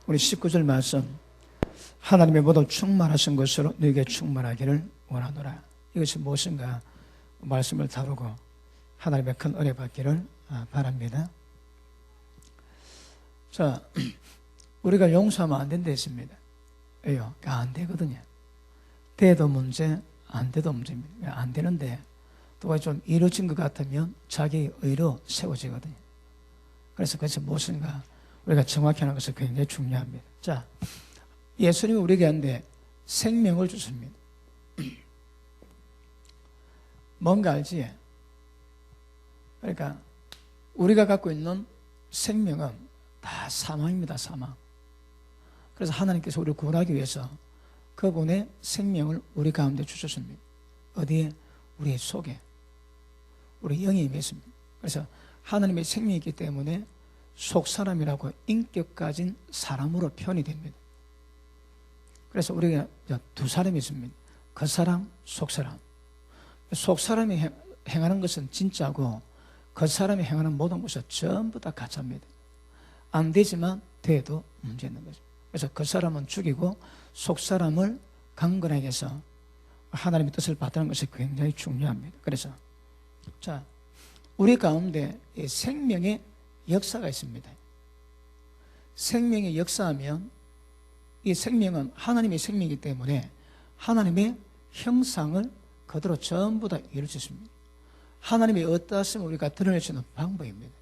우리 19절 말씀, 하나님의 모든 충만하신 것으로 너에게 충만하기를 원하노라. 이것이 무엇인가 말씀을 다루고 하나님의 큰 은혜 받기를 바랍니다. 자, 우리가 용서하면 안 된다 했습니다. 왜요? 안 되거든요. 돼도 문제, 안 돼도 문제입니다. 안 되는데 또 좀 이루어진 것 같으면 자기 의로 세워지거든요. 그래서 그것이 무엇인가 우리가 정확히 하는 것이 굉장히 중요합니다. 자, 예수님이 우리에게 한데 생명을 주십니다. 뭔가 알지? 그러니까 우리가 갖고 있는 생명은 다 사망입니다. 사망. 그래서 하나님께서 우리를 구원하기 위해서 그분의 생명을 우리 가운데 주셨습니다. 어디에? 우리의 속에. 우리 영에 임했습니다. 그래서 하나님의 생명이 있기 때문에 속사람이라고 인격 가진 사람으로 표현이 됩니다. 그래서 우리가 두 사람이 있습니다. 겉사람, 속사람. 속사람이 행하는 것은 진짜고 겉사람이 행하는 모든 것은 전부 다 가짜입니다. 안 되지만 돼도 문제 있는 거죠. 그래서 겉사람은 죽이고 속사람을 강건하게 해서 하나님의 뜻을 받드는 것이 굉장히 중요합니다. 그래서 자, 우리 가운데 생명의 역사가 있습니다. 생명의 역사하면 이 생명은 하나님의 생명이기 때문에 하나님의 형상을 그대로 전부 다 이룰 수 있습니다. 하나님의 어떠하심을 우리가 드러낼 수 있는 방법입니다.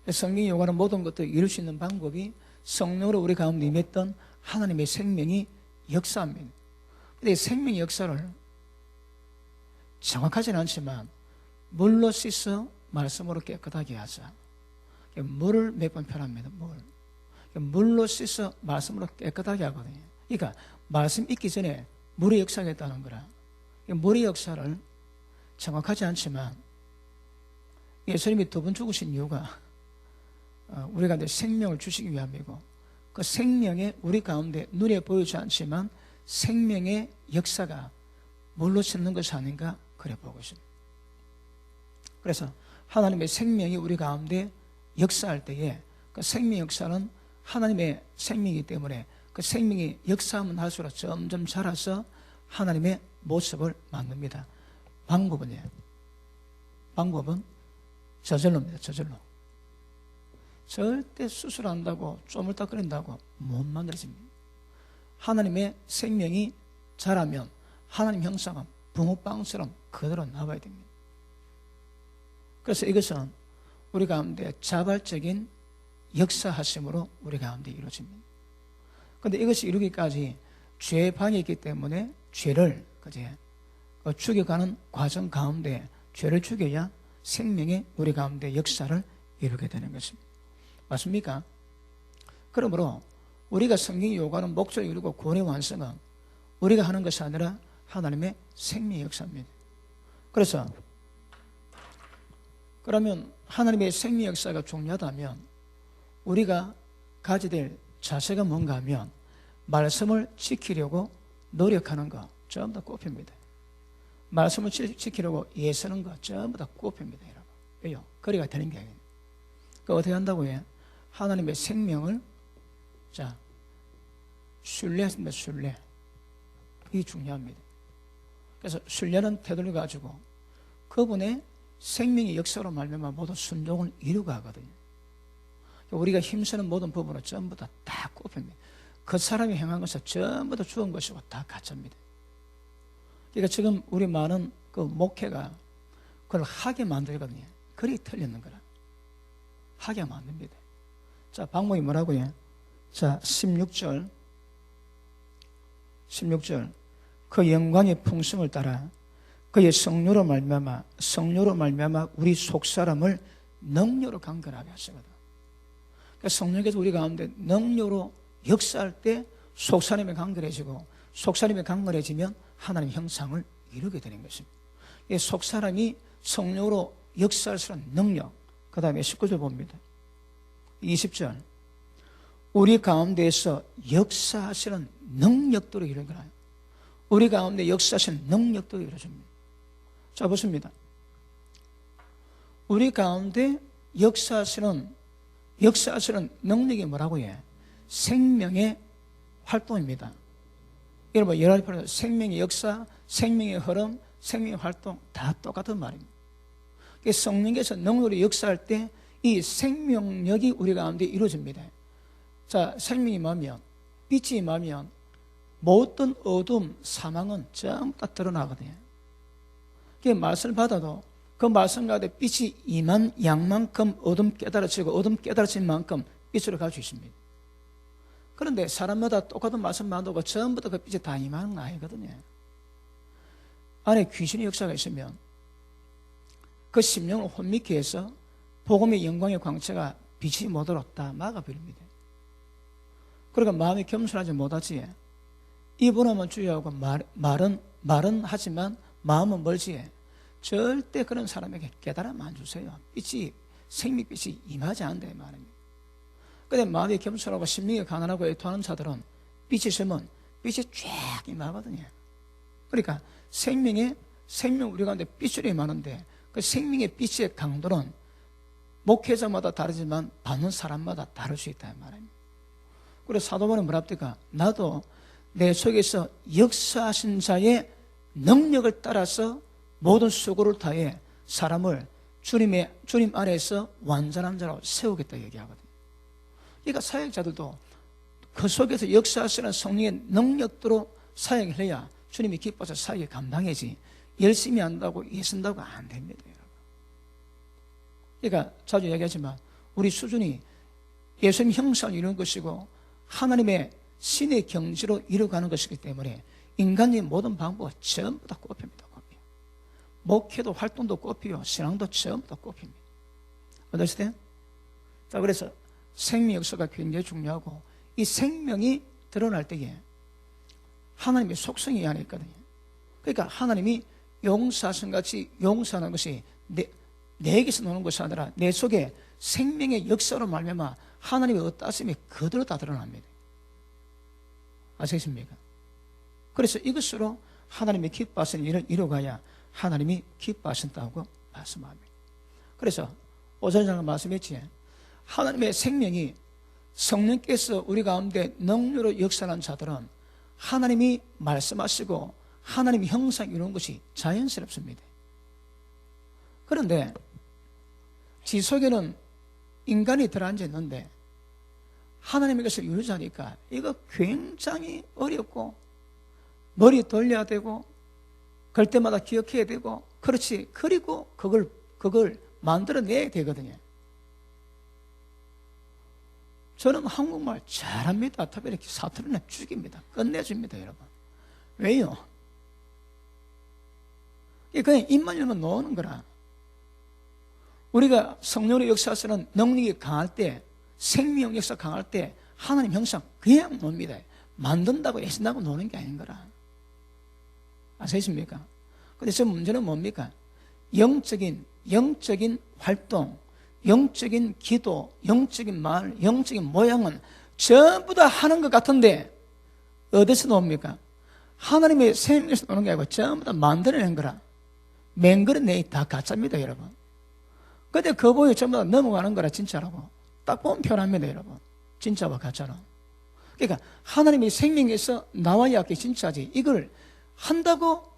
성경이 요구하는 모든 것들을 이룰 수 있는 방법이 성령으로 우리 가운데 임했던 하나님의 생명이 역사합니다. 그런데 생명의 역사를 정확하지는 않지만 물로 씻어 말씀으로 깨끗하게 하자. 물을 몇 번 표현합니다. 물로 씻어 말씀으로 깨끗하게 하거든요. 그러니까 말씀 있기 전에 물의 역사가 있다는 거라. 물의 역사를 정확하지 않지만 예수님이 두 번 죽으신 이유가 우리 가운데 생명을 주시기 위함이고 그 생명에 우리 가운데 눈에 보이지 않지만 생명의 역사가 물로 씻는 것이 아닌가 그래 보고 있습니다. 그래서 하나님의 생명이 우리 가운데 역사할 때에 그 생명 역사는 하나님의 생명이기 때문에 그 생명이 역사하면 할수록 점점 자라서 하나님의 모습을 만듭니다. 방법은 저절로입니다. 저절로. 절대 수술한다고 쪼물딱거린다고 못 만들어집니다. 하나님의 생명이 자라면 하나님 형상은 붕어빵처럼 그대로 나와야 됩니다. 그래서 이것은 우리 가운데 자발적인 역사하심으로 우리 가운데 이루어집니다. 그런데 이것이 이루기까지 죄의 방이 있기 때문에 죄를 죽여가는 과정 가운데 죄를 죽여야 생명의 우리 가운데 역사를 이루게 되는 것입니다. 맞습니까? 그러므로 우리가 성경이 요구하는 목적을 이루고 구원의 완성은 우리가 하는 것이 아니라 하나님의 생명의 역사입니다. 그래서 그러면 하나님의 생명의 역사가 중요하다면 우리가 가져야 될 자세가 뭔가 하면 말씀을 지키려고 노력하는 것 전부 다 꼽힙니다. 말씀을 지키려고 애쓰는 것 전부 다 꼽힙니다. 여러분. 왜요? 거리가 되는 게 아니에요. 그러니까 어떻게 한다고 해요? 하나님의 생명을 신뢰했습니다. 신뢰. 이게 중요합니다. 그래서 신뢰는 태도를 가지고 그분의 생명의 역사로 말미암아 모든 순종을 이루고 하거든요. 우리가 힘쓰는 모든 부분은 전부 다 꼽힙니다. 그 사람이 행한 것은 전부 다 죽은 것이고 다 가짜입니다. 그러니까 지금 우리 많은 그 목회가 그걸 하게 만들거든요. 그리 틀리는 거라. 하게 만듭니다. 자, 방법이 뭐라고요? 자, 16절. 그 영광의 풍성을 따라 그의 성료로 말미암아 우리 속사람을 능력으로 강건하게 하시거든. 그러니까 성령께서 우리 가운데 능력으로 역사할 때 속사람이 강건해지고 속사람이 강건해지면 하나님의 형상을 이루게 되는 것입니다. 이 속사람이 성령으로 역사할 수 있는 능력. 그 다음에 19절 봅니다. 20절. 우리 가운데에서 역사하시는 능력도로 이루는 거예요. 우리 가운데 역사하시는 능력도로 이루어집니다. 자, 보십니다. 우리 가운데 역사하시는 능력이 뭐라고 해? 생명의 활동입니다. 여러분, 여러 가지 표현으로 생명의 역사, 생명의 흐름, 생명의 활동 다 똑같은 말입니다. 성령께서 능력으로 역사할 때 이 생명력이 우리 가운데 이루어집니다. 자, 생명이 임하면, 빛이 임하면 모든 어둠, 사망은 전부 다 드러나거든요. 그 말씀을 받아도 그 말씀 가운데 빛이 임한 양만큼 어둠 깨달아지고 어둠 깨달아진 만큼 빛으로 갈 수 있습니다. 그런데 사람마다 똑같은 말씀 만들고 전부 다 그 빛이 다 임하는 건 아니거든요. 안에 귀신의 역사가 있으면 그 심령을 혼미케 해서 복음의 영광의 광채가 빛이 못 들었다 막아버립니다. 그러니까 마음이 겸손하지 못하지. 입으로만 주의하고 말은 하지만 마음은 멀지. 절대 그런 사람에게 깨달음 안 주세요. 빛이, 생명빛이 임하지 않는다 이 말입니다. 그런데 마음이 겸손하고 심령이 가난하고 애통하는 자들은 빛이 있으면 빛이 쫙 임하거든요. 그러니까 생명 우리 가운데 빛으로 임하는데 그 생명의 빛의 강도는 목회자마다 다르지만 받는 사람마다 다를 수 있다 이 말입니다. 그래서 사도 바울은 뭐랍니까? 나도 내 속에서 역사하신 자의 능력을 따라서 모든 수고를 다해 사람을 주님 안에서 완전한 자로 세우겠다 얘기하거든요. 그러니까 사역자들도 그 속에서 역사하시는 성령의 능력대로 사역을 해야 주님이 기뻐서 사역을 감당해지 열심히 한다고 애쓴다고 안 됩니다. 그러니까 자주 얘기하지만 우리 수준이 예수님 형상을 이루는 것이고 하나님의 신의 경지로 이루어가는 것이기 때문에 인간의 모든 방법은 전부 다 꼽힙니다. 목회도 활동도 꼽히고 신앙도 전부 다 꼽힙니다. 어떠세요? 자, 그래서 생명 역사가 굉장히 중요하고 이 생명이 드러날 때에 하나님의 속성이 안에 있거든요. 그러니까 하나님이 용사하신 같이 용사하는 것이 내게서 노는 것이 아니라 내 속에 생명의 역사로 말미암아 하나님의 어떠하심이 그대로 다 드러납니다. 아시겠습니까? 그래서 이것으로 하나님의 기뻐하시는 일을 이루어가야 하나님이 기뻐하신다고 말씀합니다. 그래서 오전에 제가 말씀했지, 하나님의 생명이 성령께서 우리 가운데 능력으로 역사하는 자들은 하나님이 말씀하시고 하나님의 형상 이루는 것이 자연스럽습니다. 그런데 지 속에는 인간이 들어앉아 있는데 하나님의 것을 이루자니까 이거 굉장히 어렵고 머리 돌려야 되고 그럴 때마다 기억해야 되고 그렇지. 그리고 그걸 만들어내야 되거든요. 저는 한국말 잘합니다. 답변이 사투리는 죽입니다. 끝내줍니다, 여러분. 왜요? 그냥 입만 열면 나오는 거라. 우리가 성령의 역사에서는 능력이 강할 때, 생명 역사 강할 때 하나님 형상 그냥 놉니다. 만든다고 애쓴다고 노는 게 아닌 거라. 아시겠습니까? 근데 저 문제는 뭡니까? 영적인 활동, 영적인 기도, 영적인 말, 영적인 모양은 전부 다 하는 것 같은데 어디서 나옵니까? 하나님의 생명에서 나오는 게 아니고 전부 다 만들어낸 거라. 맹그릇내이 다 가짜입니다, 여러분. 근데 그 보이 전부 다 넘어가는 거라, 진짜라고. 딱 보면 편합니다, 여러분. 진짜와 가짜로. 그러니까 하나님의 생명에서 나와야 그게 진짜지. 이걸 한다고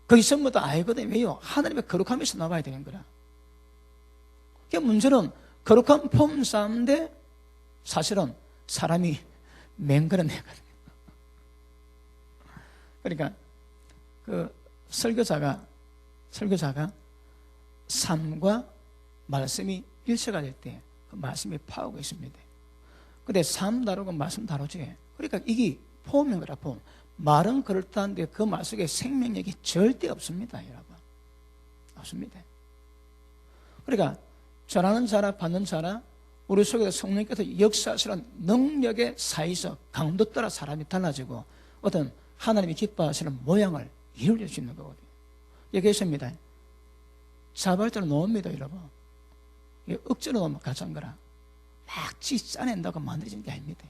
거기 전부 다 알거든요. 왜요? 하나님의 거룩함에서 나와야 되는 거라. 그러니까 문제는 거룩한 폼 쌓는데 사실은 사람이 맹그릇내거든요. 그러니까 그 설교자가 삶과 말씀이 일체가 될 때 그 말씀이 파워가 있습니다. 근데 삶 다르고 말씀 다르지. 그러니까 이게 폼인 거라, 폼. 말은 그렇다는데 그 말 속에 생명력이 절대 없습니다, 여러분. 없습니다. 그러니까 전하는 자나 받는 자나 우리 속에서 성령께서 역사하시는 능력의 사이에서 강도 따라 사람이 달라지고 어떤 하나님이 기뻐하시는 모양을 이룰 수 있는 거거든요. 얘기했습니다. 자발적으로 놓습니다, 여러분. 억지로 놓으면 가짜인 거라. 막 짜낸다고 만들어지는 게 아닙니다.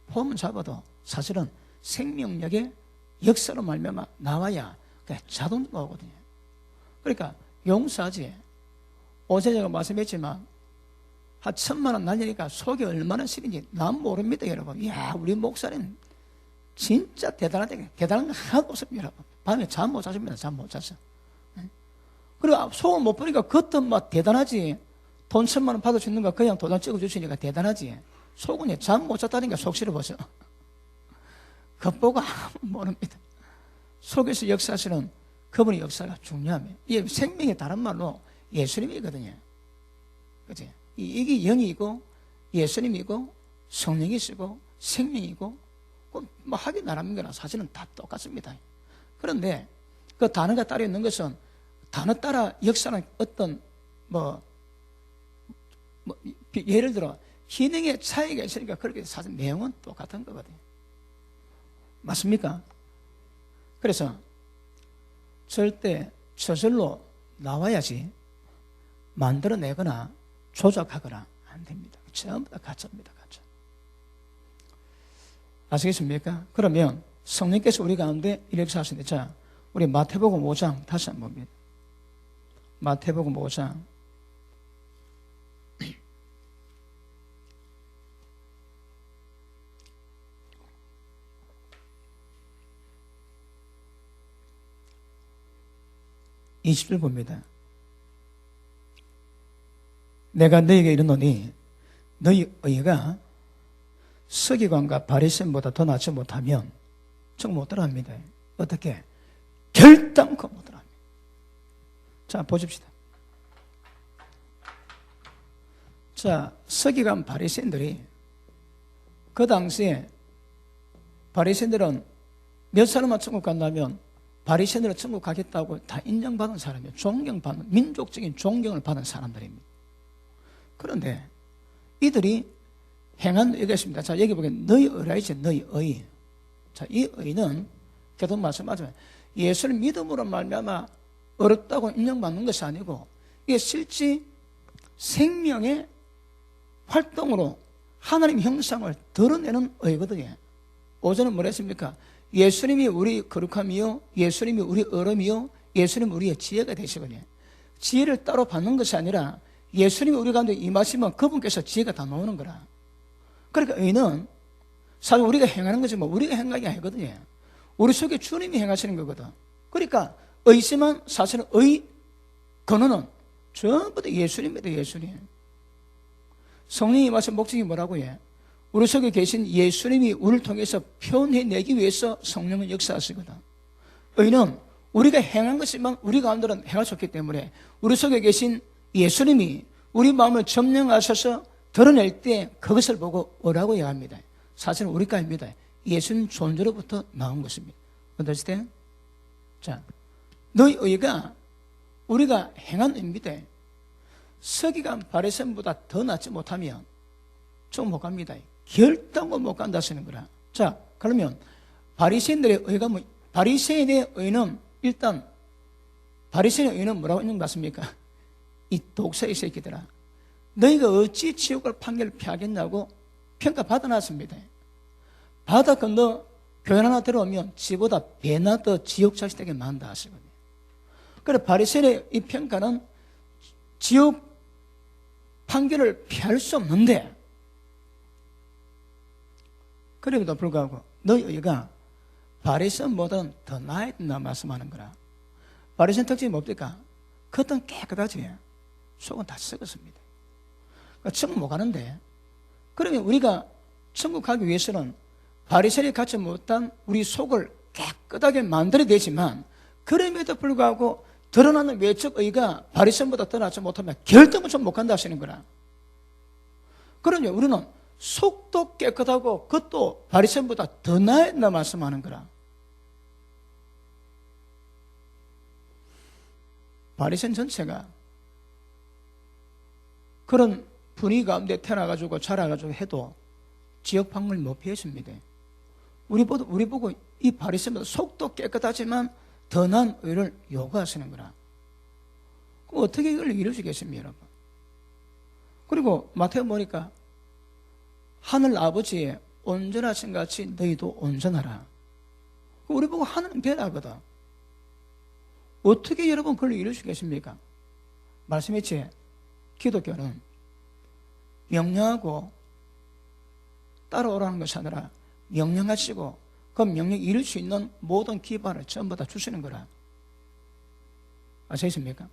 폼은 잡아도 사실은 생명력의 역사로 말미암아 나와야 그냥 자동으로 오거든요. 그러니까 용서하지. 어제 제가 말씀했지만 한 1,000만 원 날리니까 속이 얼마나 시린지 난 모릅니다, 여러분. 이야, 우리 목사님 진짜 대단한 거 하나도 없습니다, 여러분. 밤에 잠 못 자십니다, 잠 못 자서. 그리고 속은 못 보니까 겉은 막 대단하지. 돈 1,000만 원 받을 수 있는 거 그냥 도장 찍어주시니까 대단하지. 속은 잠 못 잤다니까 속 시려버려. 겉보고 아무 모릅니다. 속에서 역사하시는 그분의 역사가 중요합니다. 이게 생명의 다른 말로 예수님이거든요. 그치? 이게 영이고 예수님이고 성령이시고 생명이고 뭐 하기 나름인 거나 사실은 다 똑같습니다. 그런데 그 단어가 따로 있는 것은 단어 따라 역사는 어떤 예를 들어 기능의 차이가 있으니까 그렇게 사실 내용은 똑같은 거거든요. 맞습니까? 그래서 절대 저절로 나와야지 만들어내거나 조작하거나 안 됩니다. 전부 다 가짜입니다. 가짜. 아시겠습니까? 그러면 성령께서 우리 가운데 이렇게 하시는데, 자, 우리 마태복음 5장 다시 한번 봅니다. 마태복음 5장 20절 봅니다. 내가 너희에게 이르노니 너희 의가 서기관과 바리새인보다 더 낫지 못하면 정 못 들어갑니다. 어떻게? 결단코 못 들어갑니다. 자, 보십시다. 자, 서기관 바리새인들이 그 당시에 바리새인들은 몇 사람만 천국 간다면 바리새인들은 천국 가겠다고 다 인정받은 사람이에요. 존경받는, 민족적인 존경을 받은 사람들입니다. 그런데 이들이 행한 의가 있습니다. 자, 여기 보면 너희 의라 있지, 너희 의. 자, 이 의는 계속 말씀하지만 예수를 믿음으로 말미암아 어렵다고 인정받는 것이 아니고 이게 실제 생명의 활동으로 하나님 형상을 드러내는 의거든요. 오전은 뭐라 했습니까? 예수님이 우리 거룩함이요, 예수님이 우리 얼음이요, 예수님이 우리의 지혜가 되시거든요. 지혜를 따로 받는 것이 아니라 예수님이 우리 가운데 임하시면 그분께서 지혜가 다 나오는 거라. 그러니까 의는 사실 우리가 행하는 거지 뭐 우리가 행하는 게 아니거든요. 우리 속에 주님이 행하시는 거거든. 그러니까 의지만 사실은 의 근원은 전부 다 예수님입니다. 예수님. 성령이 임하신 목적이 뭐라고요? 우리 속에 계신 예수님이 우리를 통해서 표현해내기 위해서 성령은 역사하시거든. 의는 우리가 행한 것이지만 우리 가운데는 행할 수 없기 때문에 우리 속에 계신 예수님이 우리 마음을 점령하셔서 드러낼 때 그것을 보고 의라고 얘기합니다. 사실은 우리가 아닙니다. 예수님 존재로부터 나온 것입니다. understand? 자, 너희 의가 우리가 행한 의입니다. 서기관 바리새인보다 더 낫지 못하면 좀 못 갑니다. 결단코 못 간다 하시는 거라. 자, 그러면 바리새인들의 의가 바리새인의 의는 일단 바리새인의 의는 뭐라고 있는 것 같습니까? 이 독사의 새끼들아, 너희가 어찌 지옥을 판결을 피하겠냐고 평가 받아놨습니다. 받아 건너 교회 하나 들어오면 지보다 배나 더 지옥 자식되게 만다 하시거든요. 그래서 바리새인의 이 평가는 지옥 판결을 피할 수 없는데 그럼에도 불구하고 너희가 바리새인보다는 더 나아야 된다 말씀하는 거라. 바리새인 특징이 뭡니까? 겉은 깨끗하지 속은 다 썩었습니다. 그러니까 천국 못 가는데 그러면 우리가 천국 가기 위해서는 바리새인이 갖지 못한 우리 속을 깨끗하게 만들어야 되지만 그럼에도 불구하고 드러나는 외적 의가 바리새인보다 더 낫지 못하면 결정은 좀 못 간다 하시는 거라. 그러면 우리는 속도 깨끗하고 그것도 바리새인보다 더 나아야 된다 말씀하는 거라. 바리새인 전체가 그런 분위기 가운데 태어나가지고 자라가지고 해도 지역 방문을 못 피했습니다. 우리 보고 이 바리새인보다 속도 깨끗하지만 더 나은 의를 요구하시는 거라. 그럼 어떻게 이걸 이룰 수 있겠습니까, 여러분? 그리고 마태복음 보니까 하늘 아버지의 온전하신 같이 너희도 온전하라. 우리 보고 하늘은 변하거든. 어떻게 여러분 그걸 이룰 수 있겠습니까? 말씀했지? 기독교는 명령하고 따라오라는 것이 아니라 명령하시고 그 명령 이룰 수 있는 모든 기반을 전부 다 주시는 거라. 아시겠습니까?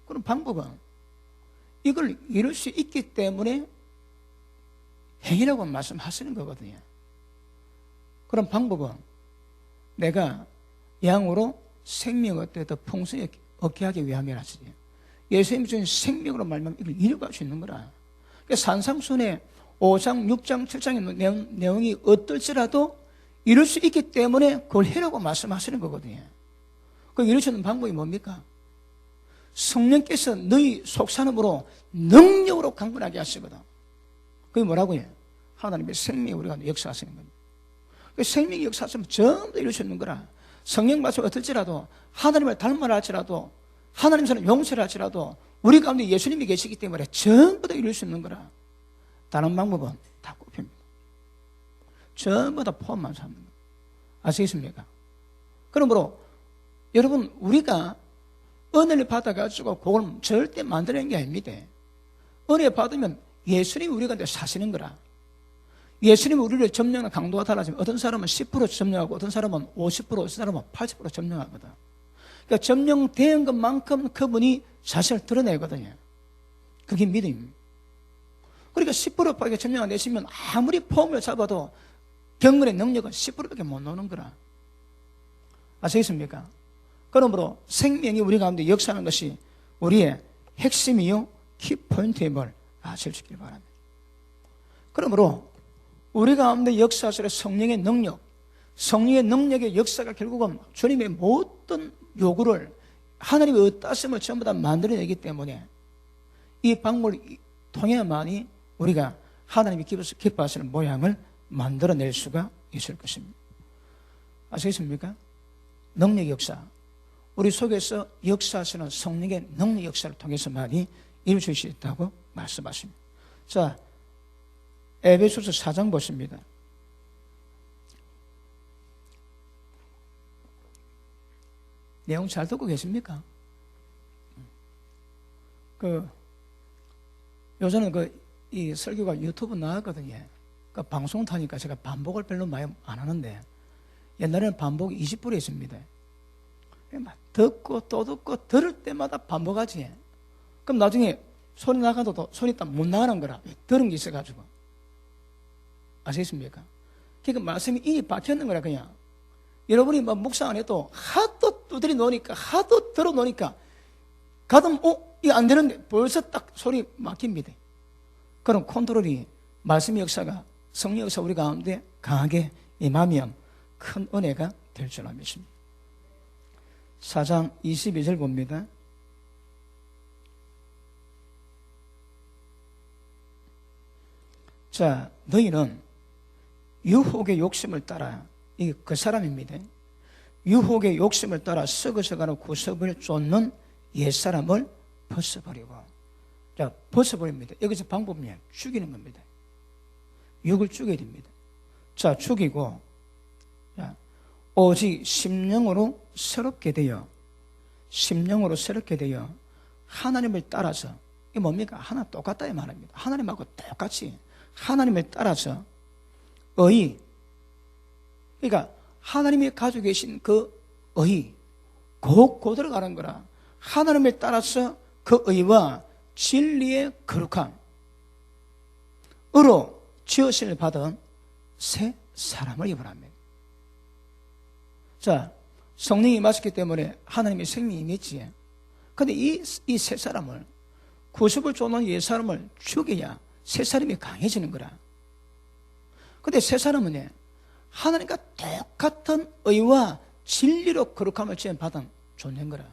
그럼 방법은 이걸 이룰 수 있기 때문에 행위라고 말씀하시는 거거든요. 그럼 방법은 내가 양으로 생명을 더 풍성히 얻게 하기 위함이라지. 예수님이 주신 생명으로 말하면 이걸 이루갈 수 있는 거라. 그러니까 산상순의 5장, 6장, 7장의 내용이 어떨지라도 이룰 수 있기 때문에 그걸 해라고 말씀하시는 거거든요. 그 이룰 수 있는 방법이 뭡니까? 성령께서 너희 속사람으로 능력으로 강건하게 하시거든. 그게 뭐라고요? 하나님의 생명이 우리가 역사하시는 겁니다. 그 생명이 역사하시면 전부 이룰 수 있는 거라. 성령 말씀 어떨지라도 하나님을 닮아라 할지라도 하나님처럼 용서를 할지라도 우리 가운데 예수님이 계시기 때문에 전부 다 이룰 수 있는 거라. 다른 방법은 다 꼽힙니다. 전부 다 포함만 삼는 거예요. 아시겠습니까? 그러므로 여러분 우리가 은혜를 받아가지고 그걸 절대 만드는 게 아닙니다. 은혜 받으면 예수님이 우리 가운데 사시는 거라. 예수님이 우리를 점령하는 강도가 달라지면 어떤 사람은 10% 점령하고 어떤 사람은 50%, 어떤 사람은 80% 점령하거든. 그러니까 점령된 것만큼 그분이 자신을 드러내거든요. 그게 믿음입니다. 그러니까 10%밖에 점령 안 되시면 아무리 폼을 잡아도 경건의 능력은 10%밖에 못 나오는 거라. 아시겠습니까? 그러므로 생명이 우리 가운데 역사하는 것이 우리의 핵심이요 키포인트임을 아실 수 있길 바랍니다. 그러므로 우리 가운데 역사하시는 성령의 능력, 성령의 능력의 역사가 결국은 주님의 모든 요구를 하나님의 의따심을 전부 다 만들어내기 때문에 이 방법을 통해야만이 우리가 하나님이 기뻐하시는 모양을 만들어낼 수가 있을 것입니다. 아시겠습니까? 능력 역사, 우리 속에서 역사하시는 성령의 능력 역사를 통해서만이 이루어질 수 있다고 말씀하십니다. 자, 에베소서 4장 보십니다. 내용 잘 듣고 계십니까? 요즘은 이 설교가 유튜브 나왔거든요. 방송 타니까 제가 반복을 별로 많이 안 하는데 옛날에는 반복이 20불에 있습니다. 듣고 또 듣고 들을 때마다 반복하지. 그럼 나중에 소리 나가도 소리 딱 못 나가는 거라. 들은 게 있어가지고. 아시겠습니까? 그러니까 말씀이 이미 박혔는 거라 그냥. 여러분이 묵상 안 해도 하도 두드려 놓으니까 하도 들어 놓으니까 가끔 이거 안 되는데 벌써 딱 소리 막힙니다. 그럼 컨트롤이 말씀의 역사가 성령 역사 우리 가운데 강하게 임하면 큰 은혜가 될 줄 믿습니다. 4장 22절 봅니다. 자, 너희는 유혹의 욕심을 따라, 이게 그 사람입니다. 유혹의 욕심을 따라 썩어져가는 구습을 쫓는 옛사람을 벗어버리고. 자, 벗어버립니다. 여기서 방법이냐? 죽이는 겁니다. 육을 죽여야 됩니다. 자, 죽이고, 자, 오직 심령으로 새롭게 되어 하나님을 따라서, 이게 뭡니까? 하나 똑같다 이 말입니다. 하나님하고 똑같이 하나님을 따라서 의의, 그러니까 하나님이 가지고 계신 그 의의, 그대로 가는 거라. 하나님을 따라서 그 의와 진리의 거룩함으로 지으심을 받은 새 사람을 입으랍니다. 자, 성령이 임하셨기 때문에 하나님의 생명이 임했지. 그런데 이 새 사람을, 구습을 쫓는 옛 사람을 죽여야 새 사람이 강해지는 거라. 그런데 새 사람은 하나님과 똑같은 의와 진리로 거룩함을 받은 존재인 거라.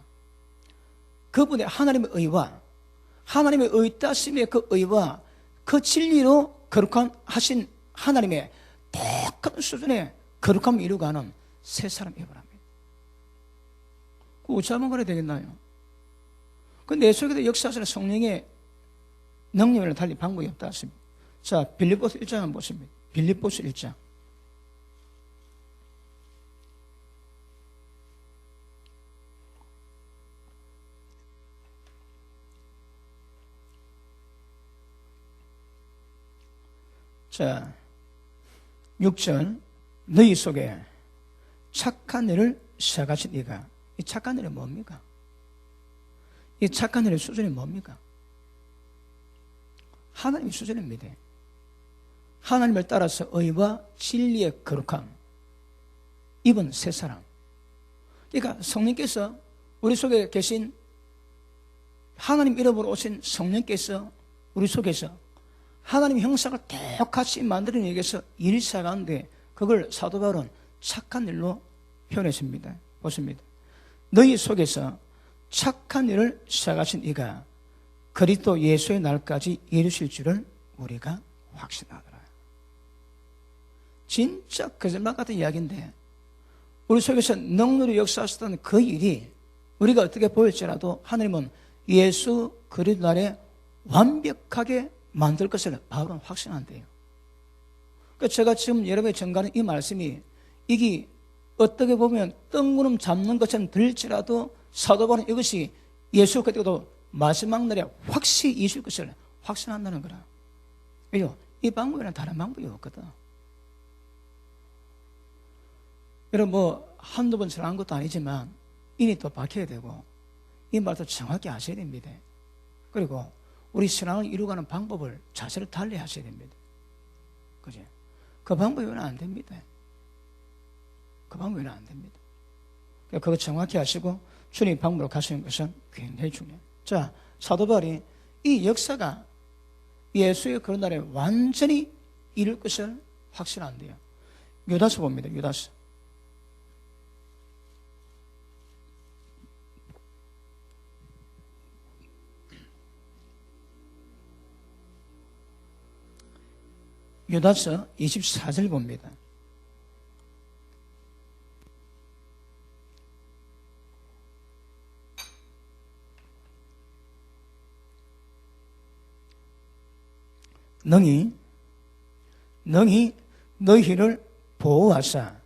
그분의 하나님의 의와 하나님의 의따심의 그 의와 그 진리로 거룩하신 하나님의 똑같은 수준의 거룩함을 이루어가는 새 사람이 되어랍니다. 어찌 하면 그래야 되겠나요? 그 내 속에도 역사하시는 성령의 능력을 달리 방법이 없다 하십니다. 자, 빌립보서 1장 한번 보십니다. 빌립보서 1장. 자, 6절 너희 속에 착한 일을 시작하신 이가, 이 착한 일이 뭡니까? 이 착한 일의 수준이 뭡니까? 하나님의 수준입니다. 하나님을 따라서 의와 진리의 거룩함 입은 새 사람. 그러니까 성령께서 우리 속에 계신, 하나님 이름으로 오신 성령께서 우리 속에서 하나님의 형상을 똑같이 만드는 얘기에서 일이 시작하는데, 그걸 사도 바울은 착한 일로 표현했습니다. 보십니다. 너희 속에서 착한 일을 시작하신 이가 그리스도 예수의 날까지 이루실 줄을 우리가 확신하더라. 진짜 거짓말 같은 이야기인데, 우리 속에서 능률이 역사하셨던 그 일이 우리가 어떻게 보일지라도 하나님은 예수 그리스도 날에 완벽하게 만들 것을 바울은 확신한대요. 그러니까 제가 지금 여러분에게 전가하는 이 말씀이, 이게 어떻게 보면 뜬구름 잡는 것처럼 들릴지라도 사도 바울은 이것이 예수 그리스도 마지막 날에 확실히 이실 것을 확신한다는 거라. 왜요? 이 방법에는 다른 방법이 없거든. 여러분 뭐 한두 번 전한 것도 아니지만 인이 또 박혀야 되고, 이 말도 정확히 아셔야 됩니다. 그리고 우리 신앙을 이루어가는 방법을, 자세를 달리 하셔야 됩니다. 그죠? 그 방법이 왜 안 됩니다. 그 방법이 왜 안 됩니다. 그거 정확히 하시고 주님 방법으로 가시는 것은 굉장히 중요해요. 자, 사도 바울이 이 역사가 예수의 그런 날에 완전히 이룰 것을 확신한대요. 유다서 봅니다. 유다서. 유다서 24절 봅니다. 능히 너희를 보호하사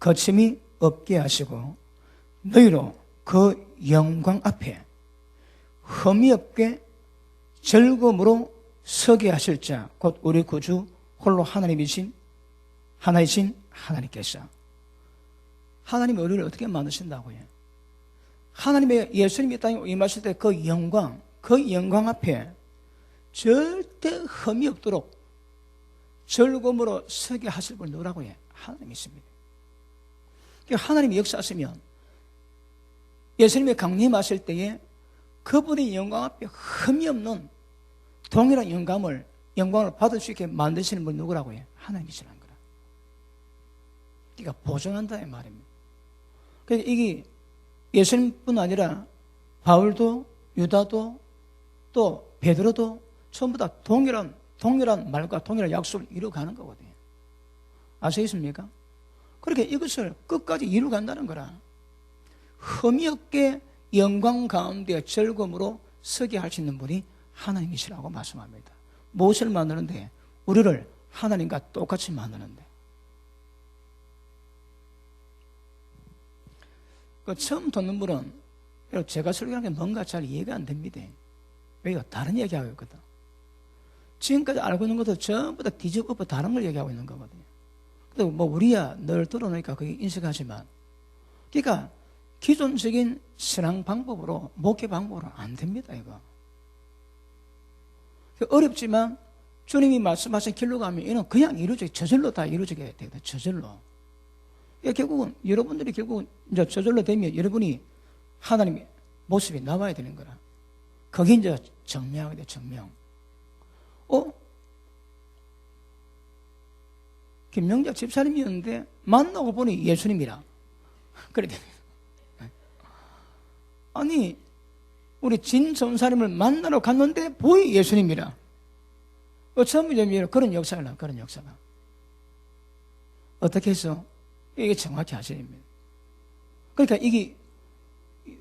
거침이 없게 하시고 너희로 그 영광 앞에 흠이 없게 즐거움으로 서게 하실 자, 곧 우리 구주 홀로 하나님이신 하나님께서. 하나님이 우리를 어떻게 만드신다고요? 하나님의 예수님이 땅에 임하실 때 그 영광 앞에 절대 흠이 없도록 즐거움으로 서게 하실 분 누구라고 해요? 하나님이십니다. 하나님이 역사하시면 예수님이 강림하실 때에 그분의 영광 앞에 흠이 없는 동일한 영광을 받을 수 있게 만드시는 분 누구라고 해요? 하나님이시라는 거라. 그러니까 보존한다는 말입니다. 그러니까 이게 예수님뿐 아니라 바울도, 유다도, 또 베드로도 전부 다 동일한 말과 동일한 약속을 이루어가는 거거든요. 아시겠습니까? 그렇게 이것을 끝까지 이루어간다는 거라. 흠이 없게 영광 가운데 즐거움으로 서게 할 수 있는 분이 하나님이시라고 말씀합니다. 무엇을 만드는데? 우리를 하나님과 똑같이 만드는데. 처음 듣는 분은 제가 설교하는 게 뭔가 잘 이해가 안 됩니다. 왜요? 다른 얘기하고 있거든. 지금까지 알고 있는 것도 전부 다 뒤집어 다른 걸 얘기하고 있는 거거든요. 근데 뭐 우리야 늘 들어놓으니까 그게 인식하지만, 그러니까 기존적인 신앙 방법으로, 목회 방법으로 안 됩니다, 이거. 어렵지만 주님이 말씀하신 길로 가면 이는 그냥 저절로 다 이루어지게 되거든요. 저절로. 결국은 여러분들이 이제 저절로 되면 여러분이 하나님의 모습이 나와야 되는 거라. 거기 이제 증명하게 돼, 증명. 김명작 집사님이었는데 만나고 보니 예수님이라. 그래. 아니, 우리 진전사님을 만나러 갔는데 보이 예수님이라. 처음이면 그런 역사가. 어떻게 해서? 이게 정확히 아셔야 됩니다. 그러니까 이게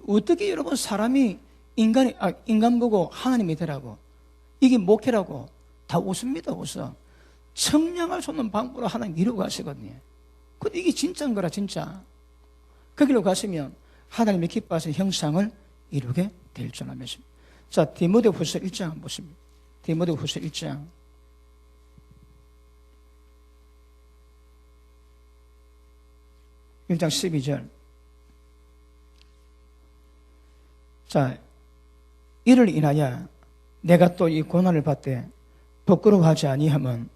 어떻게 여러분 사람이 인간 보고 하나님이 되라고, 이게 목회라고 다 웃습니다, 웃어. 청량할 수 없는 방법으로 하나님 이루고 가시거든요. 근데 이게 진짜인 거라, 진짜. 그 길로 가시면 하나님의 기뻐하시는 형상을 이루게 될 줄 믿습니다. 자, 디모데후서 1장 한번 보십니다. 디모데후서 1장. 1장 12절. 자, 이를 인하여 내가 또 이 고난을 받되 부끄러워하지 아니함은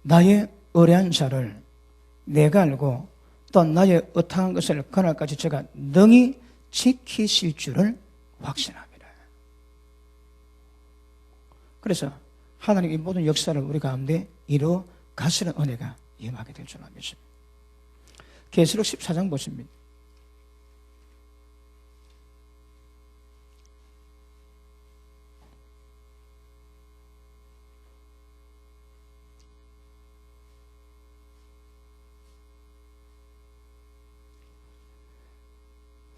나의 의뢰한 자를 내가 알고 또 나의 의탁한 것을 그날까지 제가 능히 지키실 줄을 확신합니다. 그래서 하나님 이 모든 역사를 우리 가운데 이루어 가시는 은혜가 임하게 될 줄 믿습니다. 계시록 14장 보십니다.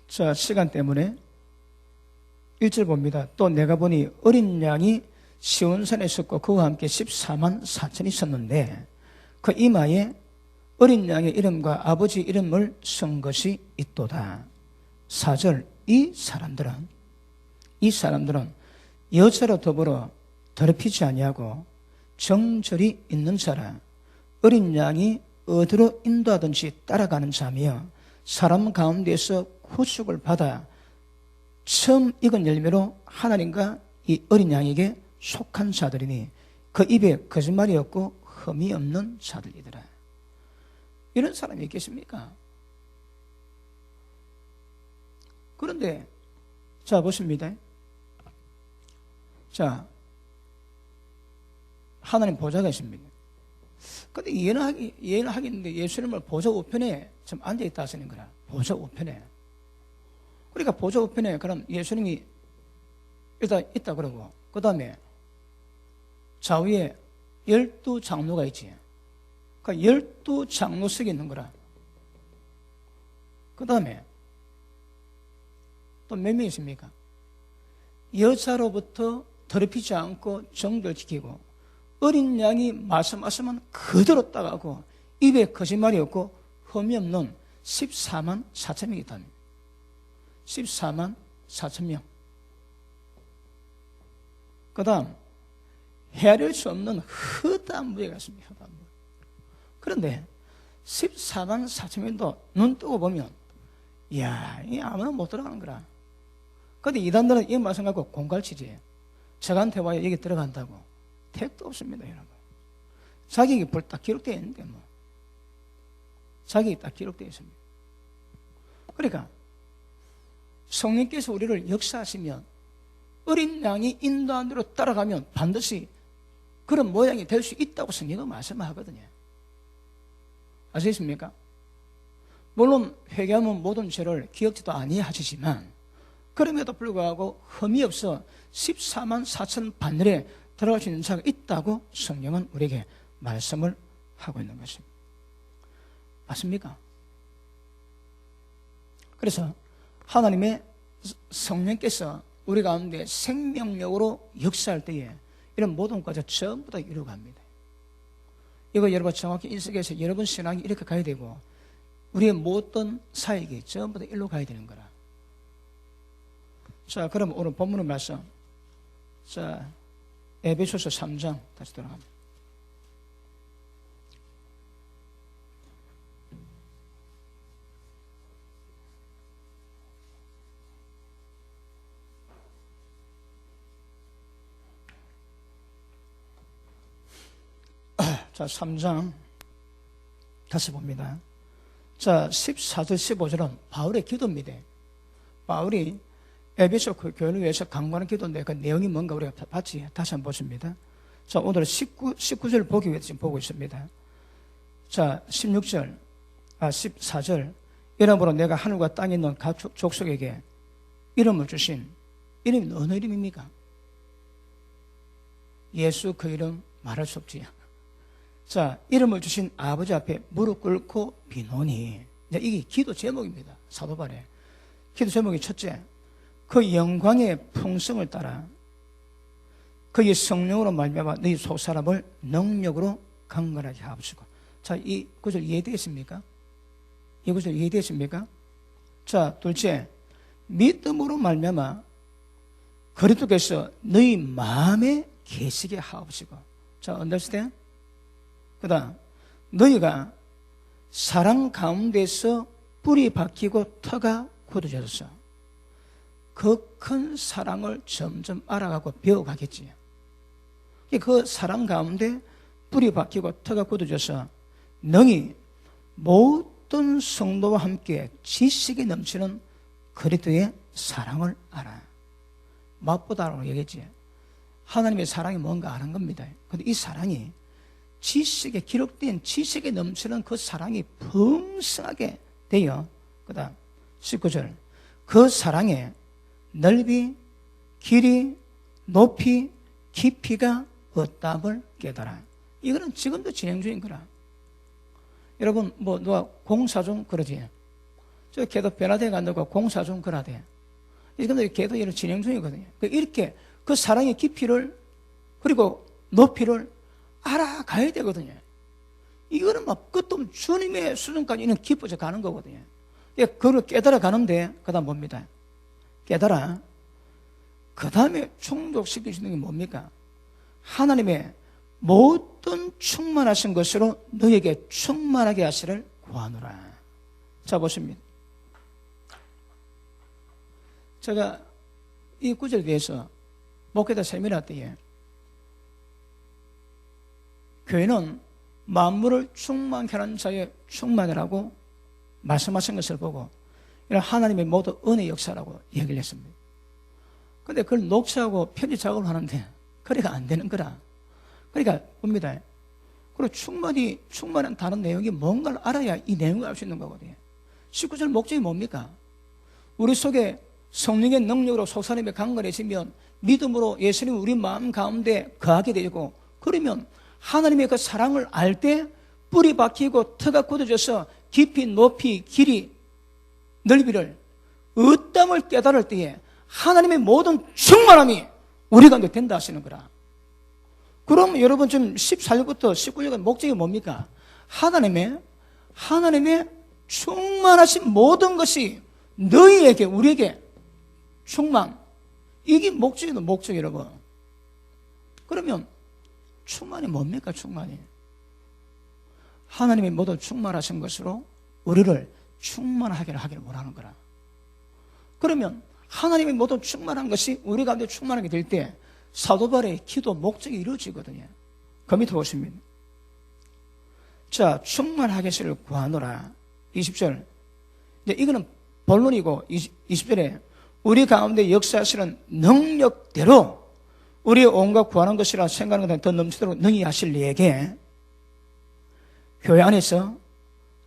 자, 시간 때문에 1절 봅니다. 또 내가 보니 어린 양이 시온산에 있었고 그와 함께 14만 4천이 있었는데 그 이마에 어린 양의 이름과 아버지 이름을 쓴 것이 있도다. 4절. 이 사람들은 여자로 더불어 더럽히지 아니하고 정절이 있는 자라 어린 양이 어디로 인도하든지 따라가는 자며 사람 가운데서 구속을 받아 처음 익은 열매로 하나님과 이 어린 양에게 속한 자들이니 그 입에 거짓말이 없고 흠이 없는 자들이더라. 이런 사람이 있겠습니까? 그런데 자 보십니다. 자, 하나님 보좌가 있습니다. 근데 이해는 하겠는데 예수님을 보좌 우편에 좀 앉아있다 하시는 거라. 보좌 우편에. 그러니까 보좌 우편에 그럼 예수님이 일단 있다 그러고 그 다음에 좌우에 12장로가 있지. 그러니까 12장로석이 있는 거라. 그 다음에 또 몇 명 있습니까? 여자로부터 더럽히지 않고 정결 지키고 어린 양이 말씀하시면 그대로 따가고 입에 거짓말이 없고 흠이 없는 14만 4천 명이 있답니다. 14만 4천 명. 그 다음 헤아릴 수 없는 허다한 무리가 있습니다. 허다한 무리. 그런데 14만 4천 명도 눈 뜨고 보면 이야, 이 아무나 못 들어가는 거라. 그런데 이단들은 이 말씀 갖고 공갈치지. 저한테 와요 여기 들어간다고. 택도 없습니다, 여러분. 자격이 딱 기록되어 있는데 뭐. 자격이 딱 기록되어 있습니다. 그러니까 성령께서 우리를 역사하시면 어린 양이 인도한 대로 따라가면 반드시 그런 모양이 될 수 있다고 성경은 말씀하거든요. 아시겠습니까? 물론 회개하면 모든 죄를 기억지도 아니하시지만 그럼에도 불구하고 흠이 없어 14만 4천 반열에 들어갈 수 있는 자가 있다고 성경은 우리에게 말씀을 하고 있는 것입니다. 맞습니까? 그래서 하나님의 성령께서 우리 가운데 생명력으로 역사할 때에 이런 모든 것을 전부 다 이루어갑니다. 이거 여러분 정확히 인식해서 여러분 신앙이 이렇게 가야 되고 우리의 모든 사역이 전부 다 일로 가야 되는 거라. 자, 그럼 오늘 본문의 말씀. 자, 에베소서 3장 다시 돌아갑니다. 자, 3장 다시 봅니다. 자, 14절 15절은 바울의 기도입니다. 바울이 에베소 교회를 위해서 강구하는 기도인데 그 내용이 뭔가 우리가 봤지? 다시 한번 보십니다. 자, 오늘 19절 보기 위해서 지금 보고 있습니다. 자, 14절. 이러므로 내가 하늘과 땅에 있는 각 족속에게 이름을 주신 이름이 어느 이름입니까? 예수 그 이름 말할 수 없지. 자, 이름을 주신 아버지 앞에 무릎 꿇고 비노니. 이게 기도 제목입니다. 사도 바울의 기도 제목이 첫째, 그 영광의 풍성을 따라 그의 성령으로 말미암아 너희 속사람을 능력으로 강건하게 하옵시고. 자, 이 구절 이해되겠습니까? 이 구절 이해되겠습니까? 자, 둘째, 믿음으로 말미암아 그리스도께서 너희 마음에 계시게 하옵시고. 자, understand? 그 다음 너희가 사랑 가운데서 뿔이 박히고 터가 굳어졌어. 그 큰 사랑을 점점 알아가고 배워가겠지. 그 사랑 가운데 뿔이 박히고 터가 굳어져서 능히 모든 성도와 함께 지식이 넘치는 그리스도의 사랑을 알아. 맛보다라고 얘기했지. 하나님의 사랑이 뭔가 아는 겁니다. 그런데 이 사랑이 지식에 기록된 지식에 넘치는 그 사랑이 풍성하게 되어 그 다음 19절 그 사랑에 넓이, 길이, 높이, 깊이가 없담을 깨달아. 이거는 지금도 진행 중인 거라. 여러분 뭐 누가 공사 중 그러지. 저 걔도 변화돼 간다고 공사 중 그러대. 지금도 걔도 이런 진행 중이거든요. 이렇게 그 사랑의 깊이를 그리고 높이를 알아가야 되거든요. 이거는 막 끝도 없는 주님의 수준까지는 깊어져 가는 거거든요. 그걸 깨달아 가는데 그 다음 뭡니다. 깨달아 그 다음에 충족시킬 수 있는 게 뭡니까? 하나님의 모든 충만하신 것으로 너에게 충만하게 하시를 구하노라. 자 보십니다. 제가 이 구절에 대해서 목회자 세미나 때에 교회는 만물을 충만케 하는 자의 충만이라고 말씀하신 것을 보고 이런 하나님의 모든 은혜 역사라고 얘기를 했습니다. 그런데 그걸 녹취하고 편집 작업을 하는데 그래가 안 되는 거라. 그러니까 봅니다. 그리고 충만한 다른 내용이 뭔가를 알아야 이 내용을 알 수 있는 거거든요. 19절 목적이 뭡니까? 우리 속에 성령의 능력으로 속사람의 강건해지면 믿음으로 예수님이 우리 마음 가운데 거하게 되고 그러면 하나님의 그 사랑을 알 때 뿔이 박히고 터가 굳어져서 깊이 높이 길이 넓이를 어담을 깨달을 때에 하나님의 모든 충만함이 우리 가운데 된다 하시는 거라. 그럼 여러분 지금 14절부터 19절까지 목적이 뭡니까? 하나님의 충만하신 모든 것이 너희에게 우리에게 충만. 이게 목적이다 목적 여러분. 그러면 충만이 뭡니까? 충만이 하나님의 모든 충만하신 것으로 우리를 충만하게 하기를 원하는 거라. 그러면 하나님의 모든 충만한 것이 우리 가운데 충만하게 될 때 사도 바울의 기도 목적이 이루어지거든요. 그 밑에 보시면 자 충만하게 하시를 구하노라. 20절 이제 이거는 본론이고 20절에 우리 가운데 역사하시는 능력대로 우리의 온갖 구하는 것이라 생각하는 것보다 더 넘치도록 능히 하실 이에게 교회 안에서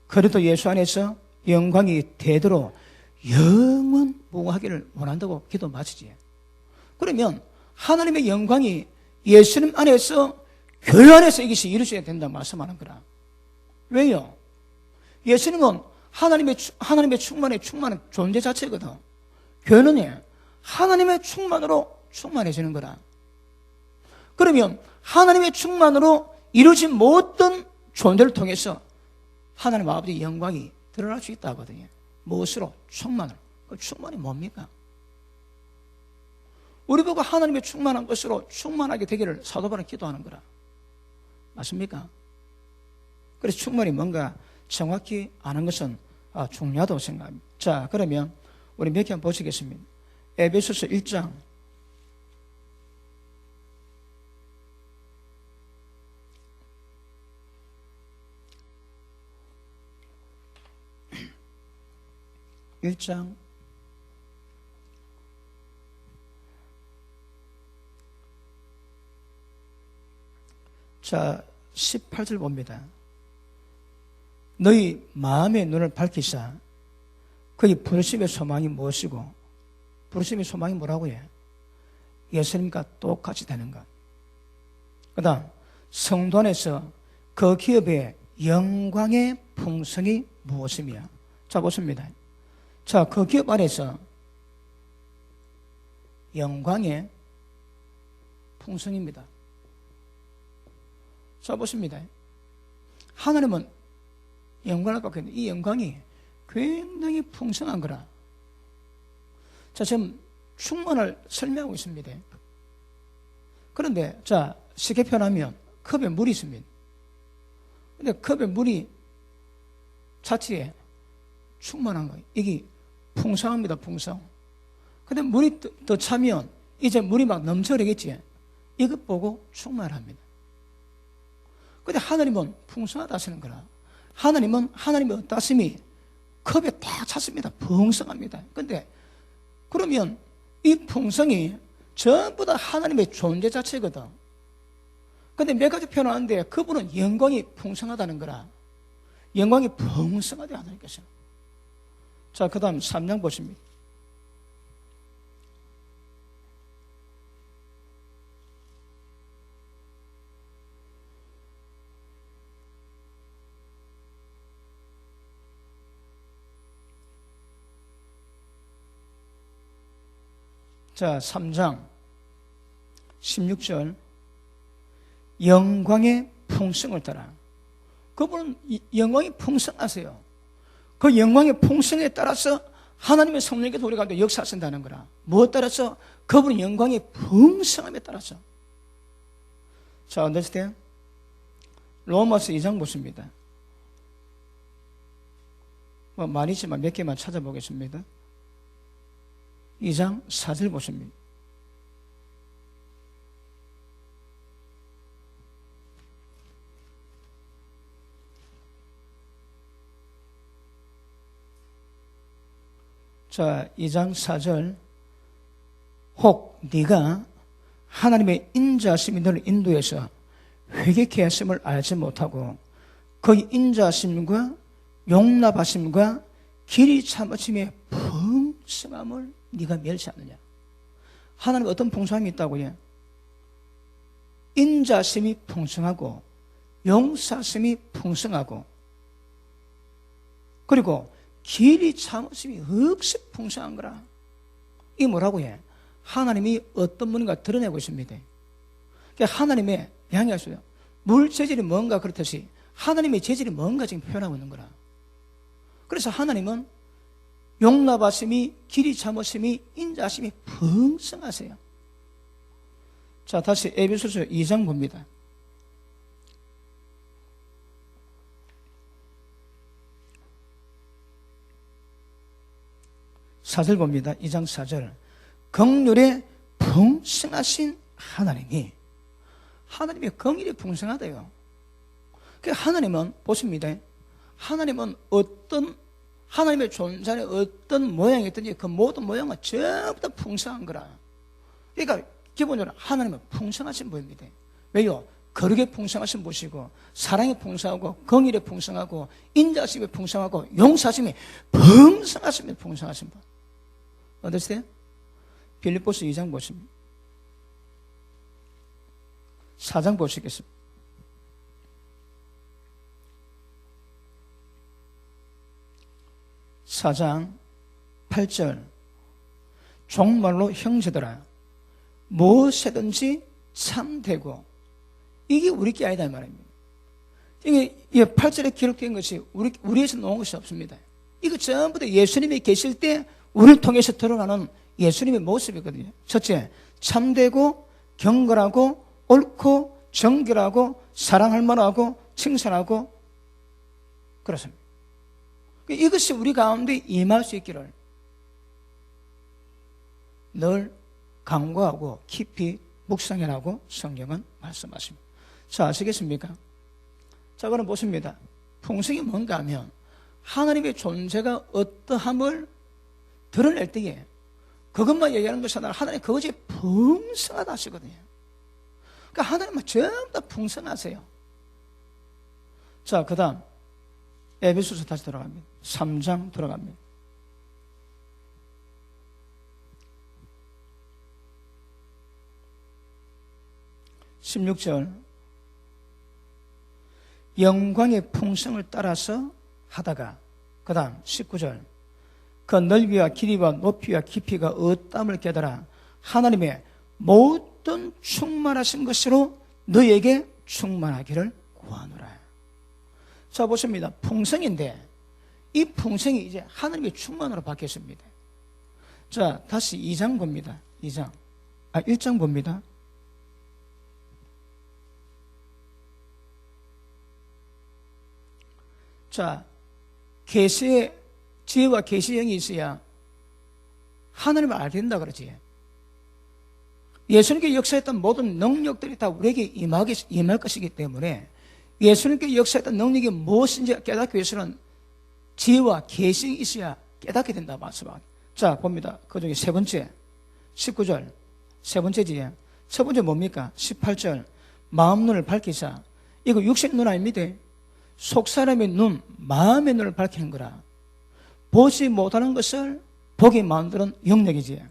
그리스도 예수 안에서 영광이 되도록 영원무궁하기를 원한다고 기도 마치지. 그러면 하나님의 영광이 예수님 안에서 교회 안에서 이것이 이루어져야 된다 말씀하는 거라. 왜요? 예수님은 하나님의 충만한 존재 자체거든. 교회는 하나님의 충만으로 충만해지는 거라. 그러면 하나님의 충만으로 이루어진 모든 존재를 통해서 하나님 아버지의 영광이 드러날 수 있다 하거든요. 무엇으로? 충만으로. 그 충만이 뭡니까? 우리 보고 하나님의 충만한 것으로 충만하게 되기를 사도 바울은 기도하는 거라. 맞습니까? 그래서 충만이 뭔가 정확히 아는 것은 중요하다고 생각합니다. 자, 그러면 우리 몇 개 한번 보시겠습니다. 에베소서 1장 1장 자 18절 봅니다. 너희 마음의 눈을 밝히사 그의 부르심의 소망이 무엇이고 부르심의 소망이 뭐라고요? 예수님과 똑같이 되는 것. 그 다음 성도 안에서 그 기업의 영광의 풍성이 무엇이며 자 보십니다. 자, 그 기업 안에서 영광의 풍성입니다. 자 보십니다. 하나님은 영광을 갖고 있는데 이 영광이 굉장히 풍성한 거라. 자, 지금 충만을 설명하고 있습니다. 그런데 자 쉽게 표현하면 컵에 물이 있습니다. 근데 컵에 물이 자체에 충만한 거예요. 이게 풍성합니다. 풍성. 근데 물이 더 차면 이제 물이 막 넘쳐나겠지. 이것 보고 충만합니다. 근데 하나님은 풍성하다 하시는 거라. 하나님은 하나님의 어떠심이 컵에 딱 찼습니다. 풍성합니다. 근데 그러면 이 풍성이 전부 다 하나님의 존재 자체거든. 근데 몇 가지 표현하는데 그분은 영광이 풍성하다는 거라. 영광이 풍성하다 하나님께서. 자, 그 다음 3장 보십니다. 자, 3장 16절 영광의 풍성을 따라. 그분은 영광이 풍성하세요. 그 영광의 풍성에 따라서 하나님의 성령께서 우리 가운데 역사하신다는 거라. 무엇 따라서? 그분의 영광의 풍성함에 따라서. 자, understand? 로마서 2장 보십니다. 뭐 많이지만 몇 개만 찾아보겠습니다. 2장 4절 보십니다. 자, 2장 4절 혹 네가 하나님의 인자하심이 너를 인도해서 회개케 하심을 알지 못하고 그 인자하심과 용납하심과 길이 참으심의 풍성함을 네가 멸시하느냐. 하나님 어떤 풍성함이 있다고요? 인자심이 풍성하고 용사심이 풍성하고 그리고 길이 참으심이 억시 풍성한 거라. 이게 뭐라고 해? 하나님이 어떤 분인가 드러내고 있습니다. 그러니까 하나님의 양해하세요. 물 재질이 뭔가 그렇듯이 하나님의 재질이 뭔가 지금 표현하고 있는 거라. 그래서 하나님은 용납하심이 길이 참으심이 인자하심이 풍성하세요. 자, 다시 에베소서 2장 봅니다. 사절 봅니다. 2장 4절 긍휼에 풍성하신 하나님이 하나님의 긍휼이 풍성하대요. 그러니까 하나님은 보십니다. 하나님은 하나님의 존재는 어떤 모양이 있든지 그 모든 모양은 전부 다 풍성한 거라. 그러니까 기본적으로 하나님은 풍성하신 분입니다. 왜요? 거룩에 풍성하신 분이시고 사랑에 풍성하고 긍휼에 풍성하고 인자심에 풍성하고 용사심에 풍성하신 분, 풍성하신 분. 어떠세요? 빌립보서 2장 보십니다. 4장 보시겠습니다. 4장 8절 정말로 형제들아 무엇이든지 참되고 이게 우리 게 아니다 이 말입니다. 이게 8절에 기록된 것이 우리에서 나온 것이 없습니다. 이거 전부 다 예수님이 계실 때 우리를 통해서 드러나는 예수님의 모습이거든요. 첫째, 참되고 경건하고 옳고 정결하고 사랑할 만하고 칭찬하고 그렇습니다. 이것이 우리 가운데 임할 수 있기를 늘 강구하고 깊이 묵상해라고 성경은 말씀하십니다. 자, 아시겠습니까? 자, 그럼 보십니다. 풍성이 뭔가 하면 하나님의 존재가 어떠함을 드러낼 때에 그것만 얘기하는 것이 아니라 하나님 그것이 풍성하다 하시거든요. 그러니까 하나님은 전부 다 풍성하세요. 자, 그 다음 에베소서 다시 돌아갑니다. 3장 돌아갑니다. (16절) 영광의 풍성을 따라서 하다가 그 다음 19절 그 넓이와 길이와 높이와 깊이가 어떠함을 깨달아 하나님의 모든 충만하신 것으로 너에게 충만하기를 구하노라. 자, 보십니다. 풍성인데 이 풍성이 이제 하나님의 충만으로 바뀌었습니다. 자, 다시 2장 봅니다. 1장 봅니다. 자, 계시의 지혜와 계시의 영이 있어야 하나님을 알게 된다 그러지. 예수님께 역사했던 모든 능력들이 다 우리에게 임할 것이기 때문에 예수님께 역사했던 능력이 무엇인지 깨닫기 위해서는 지혜와 계시가 있어야 깨닫게 된다 말씀합니다. 자, 봅니다. 그 중에 세 번째 19절 세 번째 지혜. 첫 번째 뭡니까? 18절 마음 눈을 밝히사. 이거 육신 눈 아닙니다. 속 사람의 눈, 마음의 눈을 밝히는 거라. 보지 못하는 것을 보게 만드는 영역이지.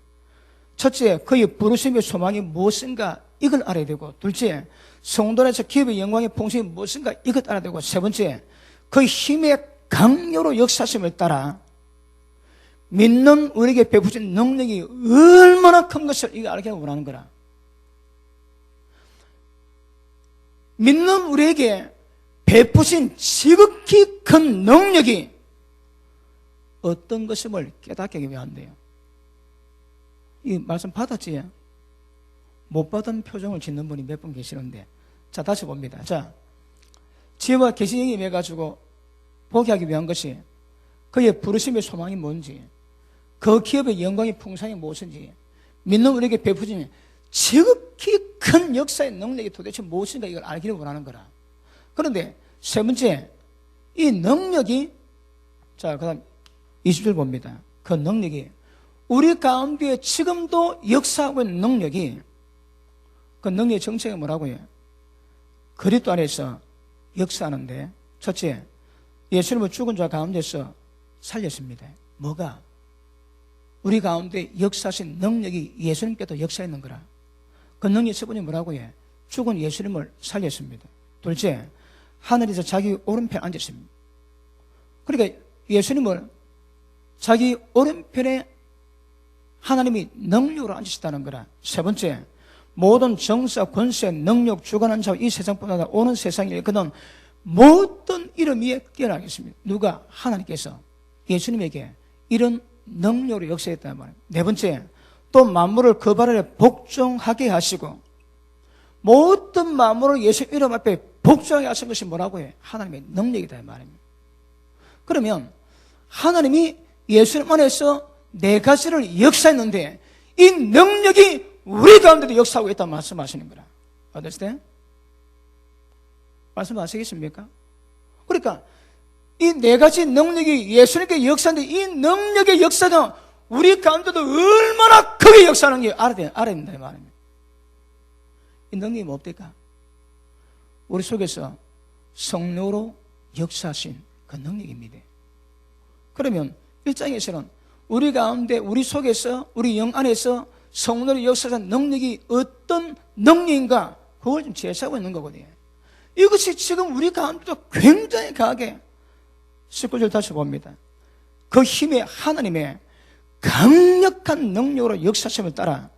첫째, 그의 부르심의 소망이 무엇인가 이걸 알아야 되고, 둘째, 성도에서 기업의 영광의 풍성이 무엇인가 이것 알아야 되고, 세 번째, 그 힘의 강요로 역사심을 따라 믿는 우리에게 베푸신 능력이 얼마나 큰 것을 이거 알게 원하는 거라. 믿는 우리에게 베푸신 지극히 큰 능력이 어떤 것임을 깨닫게 위한데요. 이 말씀 받았지? 못 받은 표정을 짓는 분이 몇 분 계시는데, 자, 다시 봅니다. 자, 지혜와 계시에 임해가지고 보게 하기 위한 것이 그의 부르심의 소망이 뭔지, 그 기업의 영광의 풍성이 무엇인지, 믿는 우리에게 베푸신 지극히 큰 역사의 능력이 도대체 무엇인가 이걸 알기를 원하는 거라. 그런데 세 번째, 이 능력이, 자, 그 다음 20절 봅니다. 그 능력이 우리 가운데 지금도 역사하고 있는 능력이, 그 능력의 정체가 뭐라고요? 그리스도 안에서 역사하는데, 첫째, 예수님을 죽은 자 가운데서 살렸습니다. 뭐가? 우리 가운데 역사하신 능력이 예수님께도 역사했는 거라. 그 능력의 첫 번째 뭐라고요? 죽은 예수님을 살렸습니다. 둘째, 하늘에서 자기 오른편에 앉았습니다. 그러니까 예수님을 자기 오른편에 하나님이 능력으로 앉으셨다는 거라. 세 번째, 모든 정사, 권세, 능력, 주관한 자와 이 세상보다 오는 세상에 그는 모든 이름 위에 뛰어나겠습니다. 누가? 하나님께서 예수님에게 이런 능력으로 역사했다는 말입니다. 네 번째, 또 만물을 그 발 아래 복종하게 하시고, 모든 만물을 예수 이름 앞에 복종하게 하신 것이 뭐라고 해? 하나님의 능력이다 이 말입니다. 그러면 하나님이 예수님 안에서 네 가지를 역사했는데 이 능력이 우리 가운데도 역사하고 있다는 말씀하시는 거라. 어떠세요? 말씀하시겠습니까? 그러니까 이 네 가지 능력이 예수님께 역사하는데 이 능력의 역사가 우리 가운데도 얼마나 크게 역사하는지 알아야 된다 이 말입니다. 이 능력이 뭡니까? 우리 속에서 성령으로 역사하신 그 능력입니다. 그러면 1장에서는 우리 가운데 우리 속에서 우리 영 안에서 성령으로 역사하신 능력이 어떤 능력인가 그걸 좀 제시하고 있는 거거든요. 이것이 지금 우리 가운데도 굉장히 강하게 19절 다시 봅니다. 그 힘의 하나님의 강력한 능력으로 역사심을 따라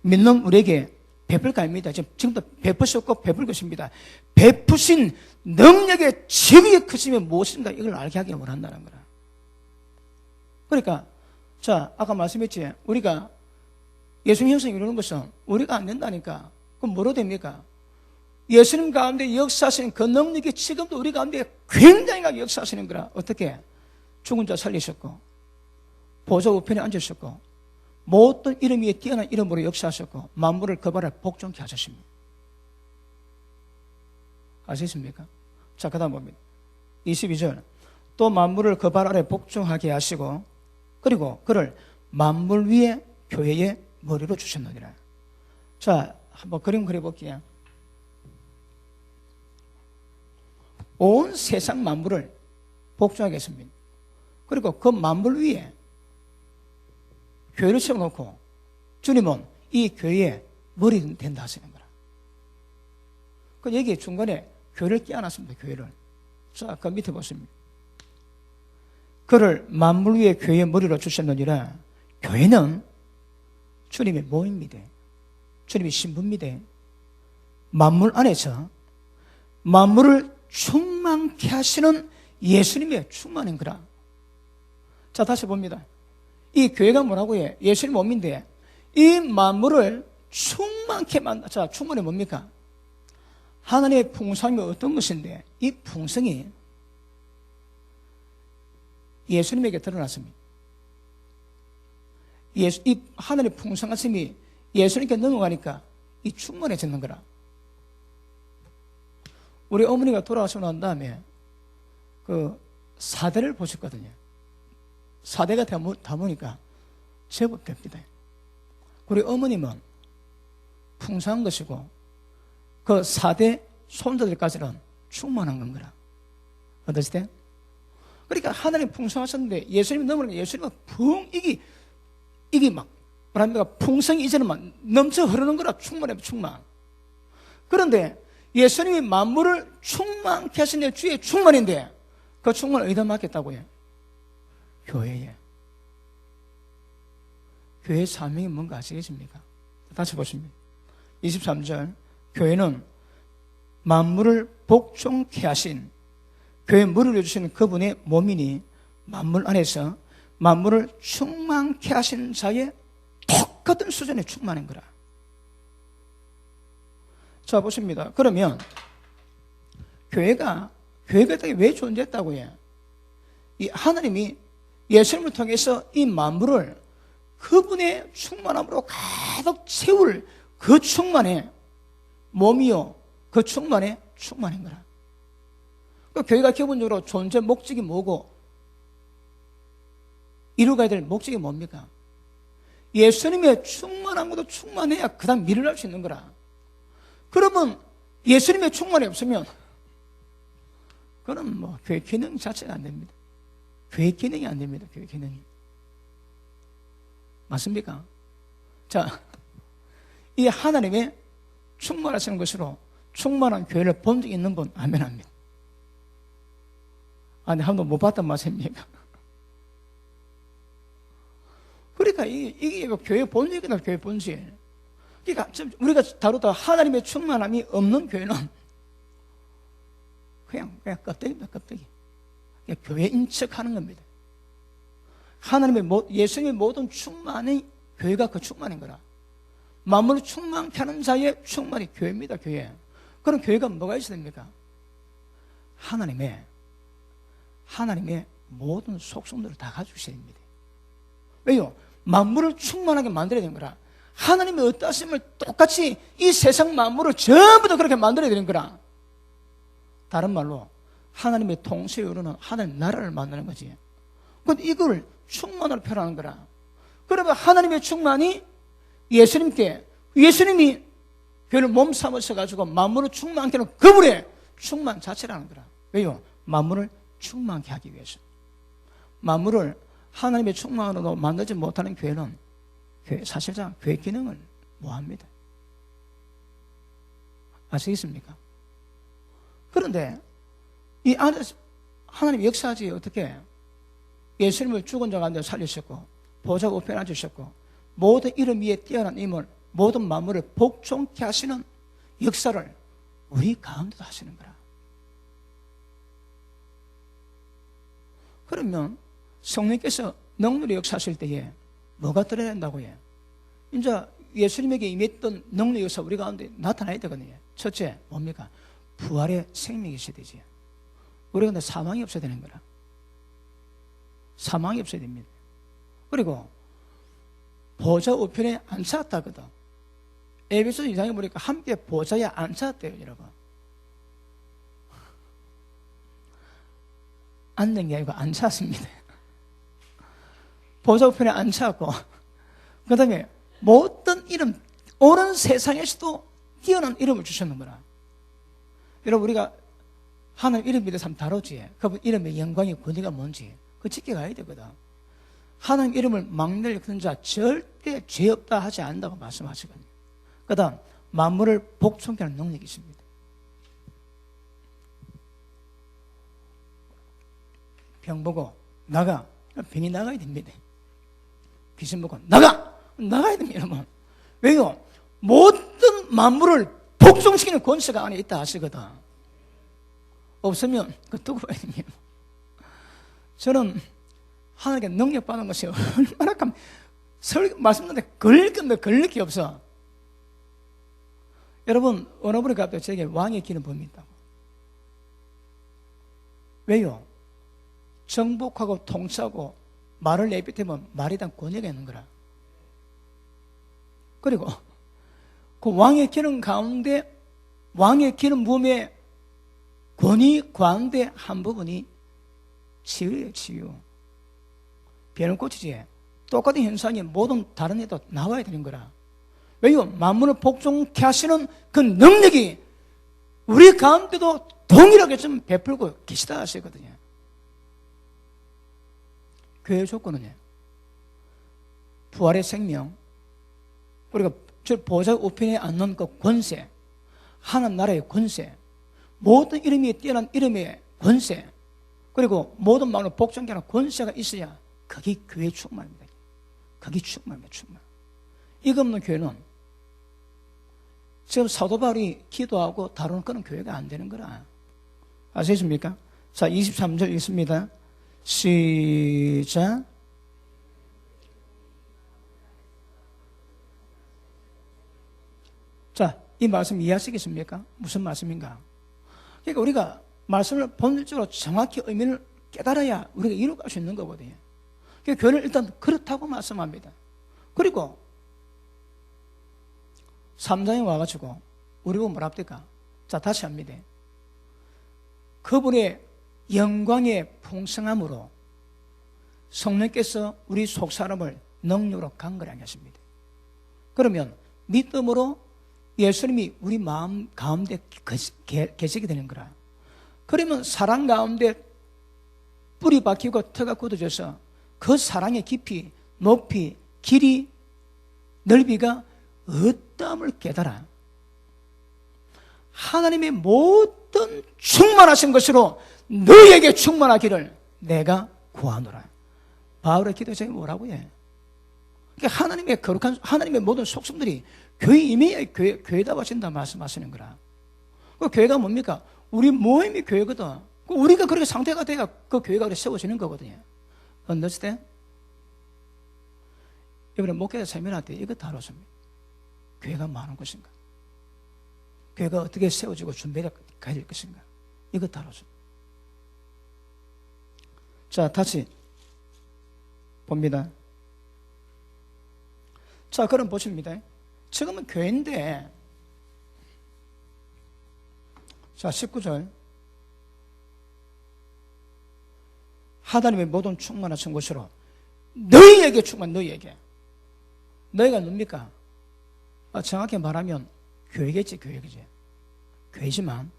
믿는 우리에게 베풀까 합니다. 지금도 베푸셨고 베풀 것입니다. 베푸신 능력의 지극히 크심이 무엇인가 이걸 알게 하기를 원한다는 거라. 그러니까 자, 아까 말씀했지, 우리가 예수님 형상 이루는 것은 우리가 안 된다니까. 그럼 뭐로 됩니까? 예수님 가운데 역사하시는 그 능력이 지금도 우리 가운데 굉장히 역사하시는 거라. 어떻게? 죽은 자 살리셨고, 보좌 우편에 앉으셨고, 모든 이름 위에 뛰어난 이름으로 역사하셨고, 만물을 그 발에 복종케 하셨습니다. 아시겠습니까? 자, 그 다음 봅니다. 22절. 또 만물을 그 발 아래 복종하게 하시고, 그리고 그를 만물 위에 교회의 머리로 주셨느니라. 자, 한번 그림 그려볼게요. 온 세상 만물을 복종하겠습니다. 그리고 그 만물 위에 교회를 세워놓고 주님은 이 교회의 머리 된다 하시는 거라. 그 여기 중간에 교회를 끼워놨습니다. 교회를. 자, 그 밑에 보십니다. 그를 만물 위에 교회의 머리로 주셨느니라. 교회는 주님의 모입니다. 주님의 신부입니다. 만물 안에서 만물을 충만케 하시는 예수님의 충만인 거라. 자, 다시 봅니다. 이 교회가 뭐라고 해? 예수님 몸인데 이 만물을 충만케 만다. 자, 충만이 뭡니까? 하나님의 풍성이 어떤 것인데 이 풍성이 예수님에게 드러났습니다. 이 하늘의 풍성하심이 예수님께 넘어가니까 이 충만해지는 거라. 우리 어머니가 돌아가시고 난 다음에 그 사대를 보셨거든요. 사대가 다 보니까 제법 됩니다. 우리 어머님은 풍성한 것이고 그 사대 손자들까지는 충만한 건 거라. 어떠시대? 그러니까 하나님 풍성하셨는데 예수님이 넘어가니까 예수님은 이게 막 뭐랍니까? 풍성이 이제는 막 넘쳐 흐르는 거라. 충만해, 충만. 그런데 예수님이 만물을 충만케 하신 주의 충만인데 그 충만을 어디다 맡겼다고요? 교회에. 교회의 사명이 뭔가 아시겠습니까? 다시 보십니다. 23절. 교회는 만물을 복종케 하신 교회에 물을 주시는 그분의 몸이니 만물 안에서 만물을 충만케 하시는 자의 똑같은 수준의 충만인 거라. 자, 보십니다. 그러면 교회가 왜 존재했다고 해요? 이 하나님이 예수님을 통해서 이 만물을 그분의 충만함으로 가득 채울 그 충만의 몸이요, 그 충만의 충만인 거라. 그 교회가 기본적으로 존재 목적이 뭐고 이루어가야 될 목적이 뭡니까? 예수님의 충만함으로 충만해야 그 다음 일을 할 수 있는 거라. 그러면 예수님의 충만이 없으면 그건 뭐 교회 기능 자체가 안 됩니다. 교회 기능이 안 됩니다. 교회 기능이. 맞습니까? 자, 이 하나님의 충만하시는 것으로 충만한 교회를 본 적이 있는 분 아멘 합니다. 아니, 한 번도 못 봤단 말씀입니까? 그러니까 이게 교회 본질이다. 교회 본질. 그러니까 우리가 다루다 하나님의 충만함이 없는 교회는 그냥 껍데기입니다. 껍데기. 그냥 교회인 척하는 겁니다. 예수님의 모든 충만이 교회가 그 충만인 거라. 만물을 충만케 하는 자의 충만이 교회입니다. 교회. 그럼 교회가 뭐가 있어야 됩니까? 하나님의 모든 속성들을 다 가지고 있어야 됩니다. 왜요? 만물을 충만하게 만들어야 되는 거라. 하나님의 어떠하심을 똑같이 이 세상 만물을 전부 다 그렇게 만들어야 되는 거라. 다른 말로 하나님의 통치에 이루는 하나님 나라를 만드는 거지. 근데 이걸 충만으로 표현하는 거라. 그러면 하나님의 충만이 예수님이 교회를 몸 삼으셔가지고 만물을 충만케 하는 그분의 충만 자체라는 거라. 왜요? 만물을 충만케 하기 위해서. 만물을 하나님의 충만으로 만들지 못하는 교회는 사실상 교회 기능을 못합니다. 아시겠습니까? 그런데 이 안에 하나님 역사하지 어떻게 예수님을 죽은 자 가운데 살리셨고 보좌 우편에 앉으셨고 모든 이름 위에 뛰어난 임을 모든 만물을 복종케 하시는 역사를 우리 가운데도 하시는 거라. 그러면 성령께서 능률의 역사하실 때에 뭐가 들어야 된다고 해요? 이제 예수님에게 임했던 능력의 역사 우리 가운데 나타나야 되거든요. 첫째 뭡니까? 부활의 생명이 있어야 되지. 우리가 근데 사망이 없어야 되는 거라. 사망이 없어야 됩니다. 그리고 보좌 우편에 앉혔다거든. 에베소서 2장에 보니까 함께 보좌에 앉혔대요, 여러분. 앉는 게 아니고 앉혔습니다. 보좌 우편에 앉혔고, 그 다음에 모든 이름, 오는 세상에서도 뛰어난 이름을 주셨는 거라. 여러분, 우리가 하나님 이름 믿어서 한번 다루지. 그분 이름의 영광이 권위가 뭔지 그거 지켜가야 되거든. 하나님 이름을 막내를 그는 자 절대 죄 없다 하지 않는다고 말씀하시거든요. 그 다음 만물을 복종케 하는 능력이 있습니다. 병 보고 나가. 병이 나가야 됩니다. 귀신 보고 나가야 됩니다. 여러분. 왜요? 모든 만물을 복종시키는 권세가 안에 있다 하시거든. 없으면 그 두고 봐야 됩니다. 저는 하나님께 능력 받은 것이 얼마나 말씀드렸는데 걸릴 게 없어. 여러분, 어느 분이 갑자기 저에게 왕의 기름 부음이 있다고. 왜요? 정복하고 통치하고 말을 내뱉으면 말에 대한 권위가 있는 거라. 그리고 그 왕의 기능 가운데 왕의 기능 몸의 권위 가운데 한 부분이 치유예요. 치유. 배는 꽂히지. 똑같은 현상이 모든 다른 애도 나와야 되는 거라. 왜요? 만물을 복종케 하시는 그 능력이 우리 가운데도 동일하게 좀 베풀고 계시다 하시거든요. 교회의 조건은요, 부활의 생명, 우리가 저 보좌 우편에 앉는 그 권세, 하나님 나라의 권세, 모든 이름이 뛰어난 이름의 권세, 그리고 모든 마음을 복종케 하는 권세가 있어야 그게 교회의 충만입니다. 그게 충만입니다. 충만. 이거 없는 교회는 지금 사도 바울이 기도하고 다루는 그런 교회가 안 되는 거라. 아시겠습니까? 자, 23절 읽습니다. 시작. 자, 이 말씀 이해하시겠습니까? 무슨 말씀인가? 그러니까 우리가 말씀을 본질적으로 정확히 의미를 깨달아야 우리가 이루어갈 수 있는 거거든요. 그러니까 교회는 일단 그렇다고 말씀합니다. 그리고 3장에 와가지고 우리 보고 뭐라 합니까? 자, 다시 합니다. 그분의 영광의 풍성함으로 성령께서 우리 속사람을 능력으로 강건하게 하십니다. 그러면 믿음으로 예수님이 우리 마음 가운데 계시게 되는 거라. 그러면 사랑 가운데 뿌리 박히고 터가 굳어져서 그 사랑의 깊이, 높이, 길이, 넓이가 어떠함을 깨달아 하나님의 모든 충만하신 것으로 너희에게 충만하기를 내가 구하노라. 바울의 기도 제목이 뭐라고 해? 그러니까 하나님의 거룩한 하나님의 모든 속성들이 교회 임해야 교회다워진다 말씀하시는 거라. 그 교회가 뭡니까? 우리 모임이 교회거든. 우리가 그렇게 상태가 돼야 그 교회가 그렇게 세워지는 거거든요. 언더스탠? 이번에 목회자 세미나한테 이거 다뤘습니다. 교회가 많은 것인가? 교회가 어떻게 세워지고 준비가 될 것인가? 이거 다뤘습니다. 자, 다시 봅니다. 자, 그럼 보십니다. 지금은 교회인데, 자, 19절. 하나님의 모든 충만하신 것으로 너희에게 충만, 너희에게. 너희가 뭡니까? 정확히 말하면 교회겠지, 교회겠지. 교회지만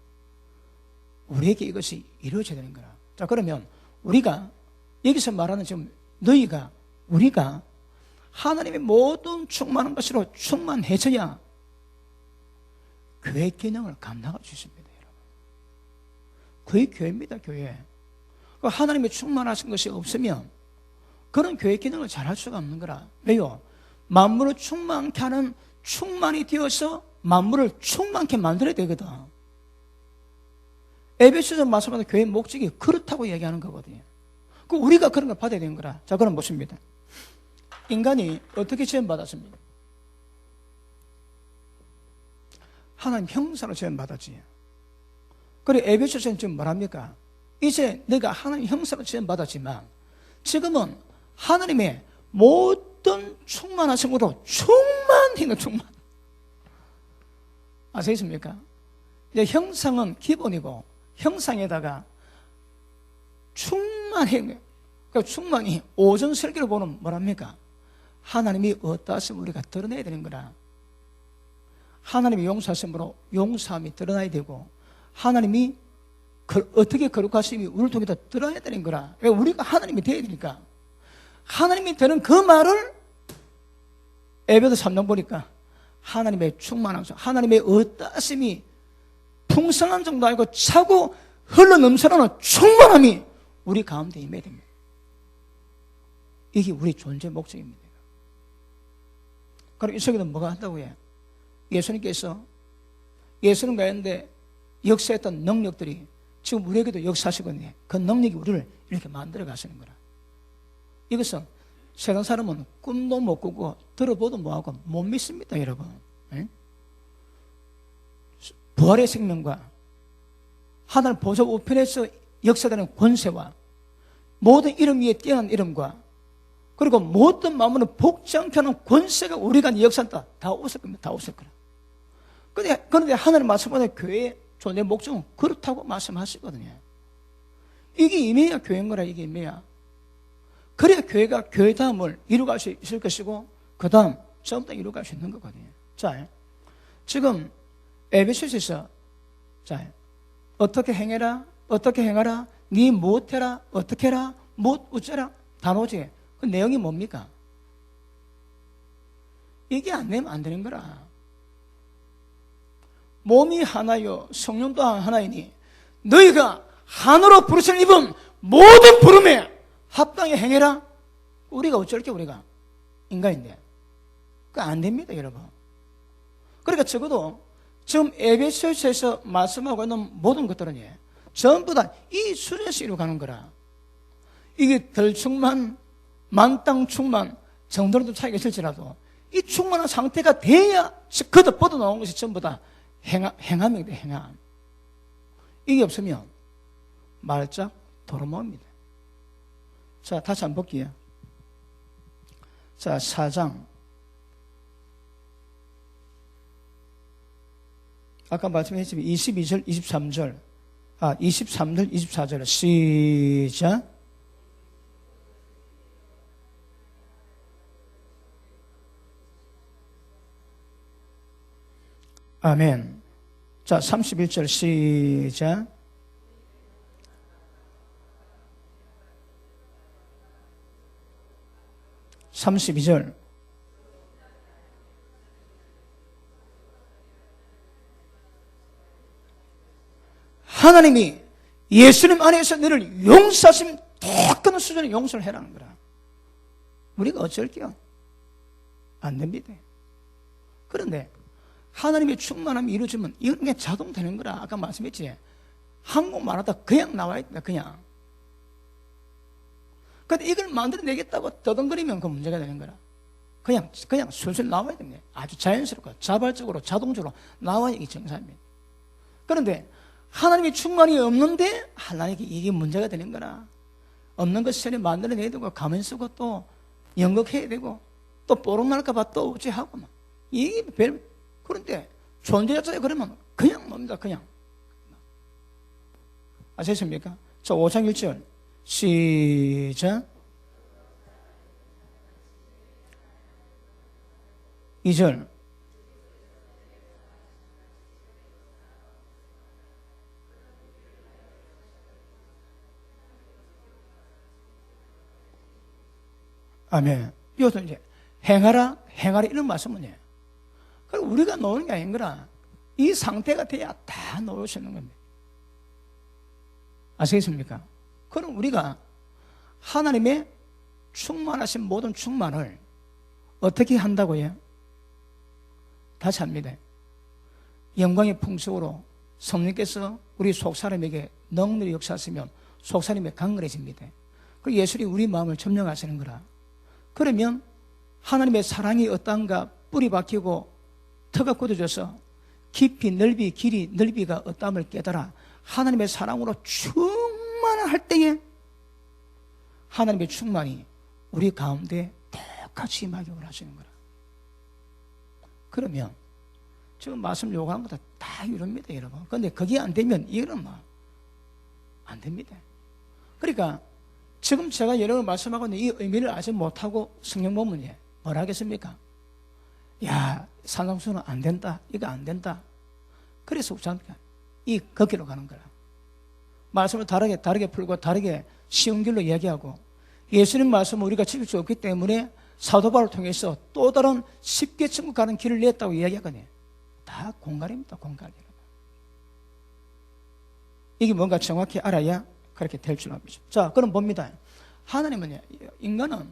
우리에게 이것이 이루어져야 되는 거라. 자, 그러면 우리가 여기서 말하는 지금 너희가, 우리가 하나님의 모든 충만한 것으로 충만해져야 교회 기능을 감당할 수 있습니다, 여러분. 그게 교회입니다, 교회. 하나님의 충만하신 것이 없으면 그런 교회 기능을 잘할 수가 없는 거라. 왜요? 만물을 충만케 하는 충만이 되어서 만물을 충만케 만들어야 되거든. 에베소서 말씀하는 교회의 목적이 그렇다고 얘기하는 거거든요. 우리가 그런 걸 받아야 되는 거라. 자, 그럼 보십니다. 인간이 어떻게 지원받았습니까? 하나님 형상으로 지원받았지. 그리고 에베소서는 지금 뭐랍니까? 이제 내가 하나님 형상으로 지원받았지만 지금은 하나님의 모든 충만하심으로 충만히는 충만. 아시겠습니까? 이제 형상은 기본이고 형상에다가 충만히, 그러니까 충만히 오전 설계를 보는 뭐랍니까? 하나님이 어떠하심을 우리가 드러내야 되는 거라. 하나님의 용서하심으로 용서함이 드러나야 되고 하나님이 어떻게 거룩하심이 우리를 통해서 드러나야 되는 거라. 왜? 우리가 하나님이 되어야 되니까. 하나님이 되는 그 말을 에베소 3장 보니까 하나님의 충만함, 하나님의 어떠하심이 풍성한 정도 알고 차고 흘러 넘쳐나는 충만함이 우리 가운데 임해야 됩니다. 이게 우리 존재 목적입니다. 그럼 이 속에는 뭐가 한다고 해요? 예수님께서 예수님 가운데 역사했던 능력들이 지금 우리에게도 역사하시거든요. 그 능력이 우리를 이렇게 만들어 가시는 거라. 이것은 세상 사람은 꿈도 못 꾸고 들어보도 뭐하고 못 믿습니다, 여러분. 네? 부활의 생명과 하나님 보좌 우편에서 역사되는 권세와 모든 이름 위에 뛰어난 이름과 그리고 모든 마음으로 복지 않게 하는 권세가 우리가 역사한다. 다 없을 겁니다. 다 없을 거라. 그런데 하나님 말씀하는 교회의 존재 목적은 그렇다고 말씀하시거든요. 이게 임해야 교회인 거라. 이게 임해야. 그래야 교회가 교회다움을 이루어갈 수 있을 것이고 그 다음 전부 다 이루어갈 수 있는 거거든요. 자, 지금 에베소서에서 자, 어떻게 행해라, 어떻게 행하라, 네 무엇해라, 어떻게 해라, 무엇 어쩌라 다 나오지. 그 내용이 뭡니까? 이게 안 되면 안 되는 거라. 몸이 하나요 성령도 하나이니 너희가 하나로 부르심을 입은 모든 부름에 합당히 행해라. 우리가 어쩔 게 우리가 인간인데 그거 안 됩니다, 여러분. 그러니까 적어도 지금 에베소서에서 말씀하고 있는 모든 것들은 전부 다 이 수준에서 이루어가는 거라. 이게 덜 충만, 만땅 충만 정도로도 차이가 있을지라도 이 충만한 상태가 돼야 거듭 뻗어 나온 것이 전부 다 행함입니다. 행함. 이게 없으면 말짝 도로모입니다. 자, 다시 한번 볼게요. 자, 4장. 아까 말씀했지만 22절, 23절. 23절, 24절. 시작. 아멘. 자, 31절 시작. (32절) 하나님이 예수님 안에서 너를 용서하시면 똑같은 수준의 용서를 해라는 거라. 우리가 어쩔게요? 안 됩니다. 그런데 하나님의 충만함이 이루어지면 이건 그냥 자동 되는 거라. 아까 말씀했지. 한국말 하다 그냥 나와야 된다. 그냥. 근데 이걸 만들어내겠다고 떠덩거리면 그 문제가 되는 거라. 그냥 술술 나와야 됩니다. 아주 자연스럽고 자발적으로 자동적으로 나와야 이게 정상입니다. 그런데 하나님의 충만이 없는데 하나님께 이게 문제가 되는 거라. 없는 것 새로 만들어내야 되고 가면 쓰고 또 연극해야 되고 또 뽀록 날까 봐 또 어찌하고 막. 이게 그런데 존재 자체가 그러면 그냥 뭡니다. 그냥. 아시겠습니까? 자, 5장 1절 시작. 2절 아멘. 이것도 이제 행하라 이런 말씀은요. 그럼 우리가 놓는 게 아닌 거라. 이 상태가 돼야 다 놓을 수 있는 겁니다. 아시겠습니까? 그럼 우리가 하나님의 충만하신 모든 충만을 어떻게 한다고요? 다시 합니다. 영광의 풍속으로 성령께서 우리 속사람에게 넉넉히 역사하시면 속사람이 강건해집니다. 그 예수님 우리 마음을 점령하시는 거라. 그러면 하나님의 사랑이 어떤가 뿌리 박히고 터가 굳어져서 깊이 넓이 길이 넓이가 어떠함을 깨달아 하나님의 사랑으로 충만할 때에 하나님의 충만이 우리 가운데 똑같이 임하게 원하시는 거라. 그러면 지금 말씀 요구하는 것도 다 이룹니다, 여러분. 그런데 그게 안 되면 이거는 뭐 안 됩니다. 그러니까 지금 제가 여러분 말씀하고 있는 이 의미를 아직 못하고 성경 보면 뭐라 하겠습니까? 야, 산상수는 안 된다. 이거 안 된다. 그래서 이 걷기로 가는 거라. 말씀을 다르게 풀고 다르게 쉬운 길로 이야기하고 예수님 말씀을 우리가 지킬 수 없기 때문에 사도 바울을 통해서 또 다른 쉽게 천국 가는 길을 냈다고 이야기하거든요. 다 공갈입니다. 공갈. 이게 뭔가 정확히 알아야 그렇게 될 줄 압니다. 자, 그럼 봅니다. 하나님은 인간은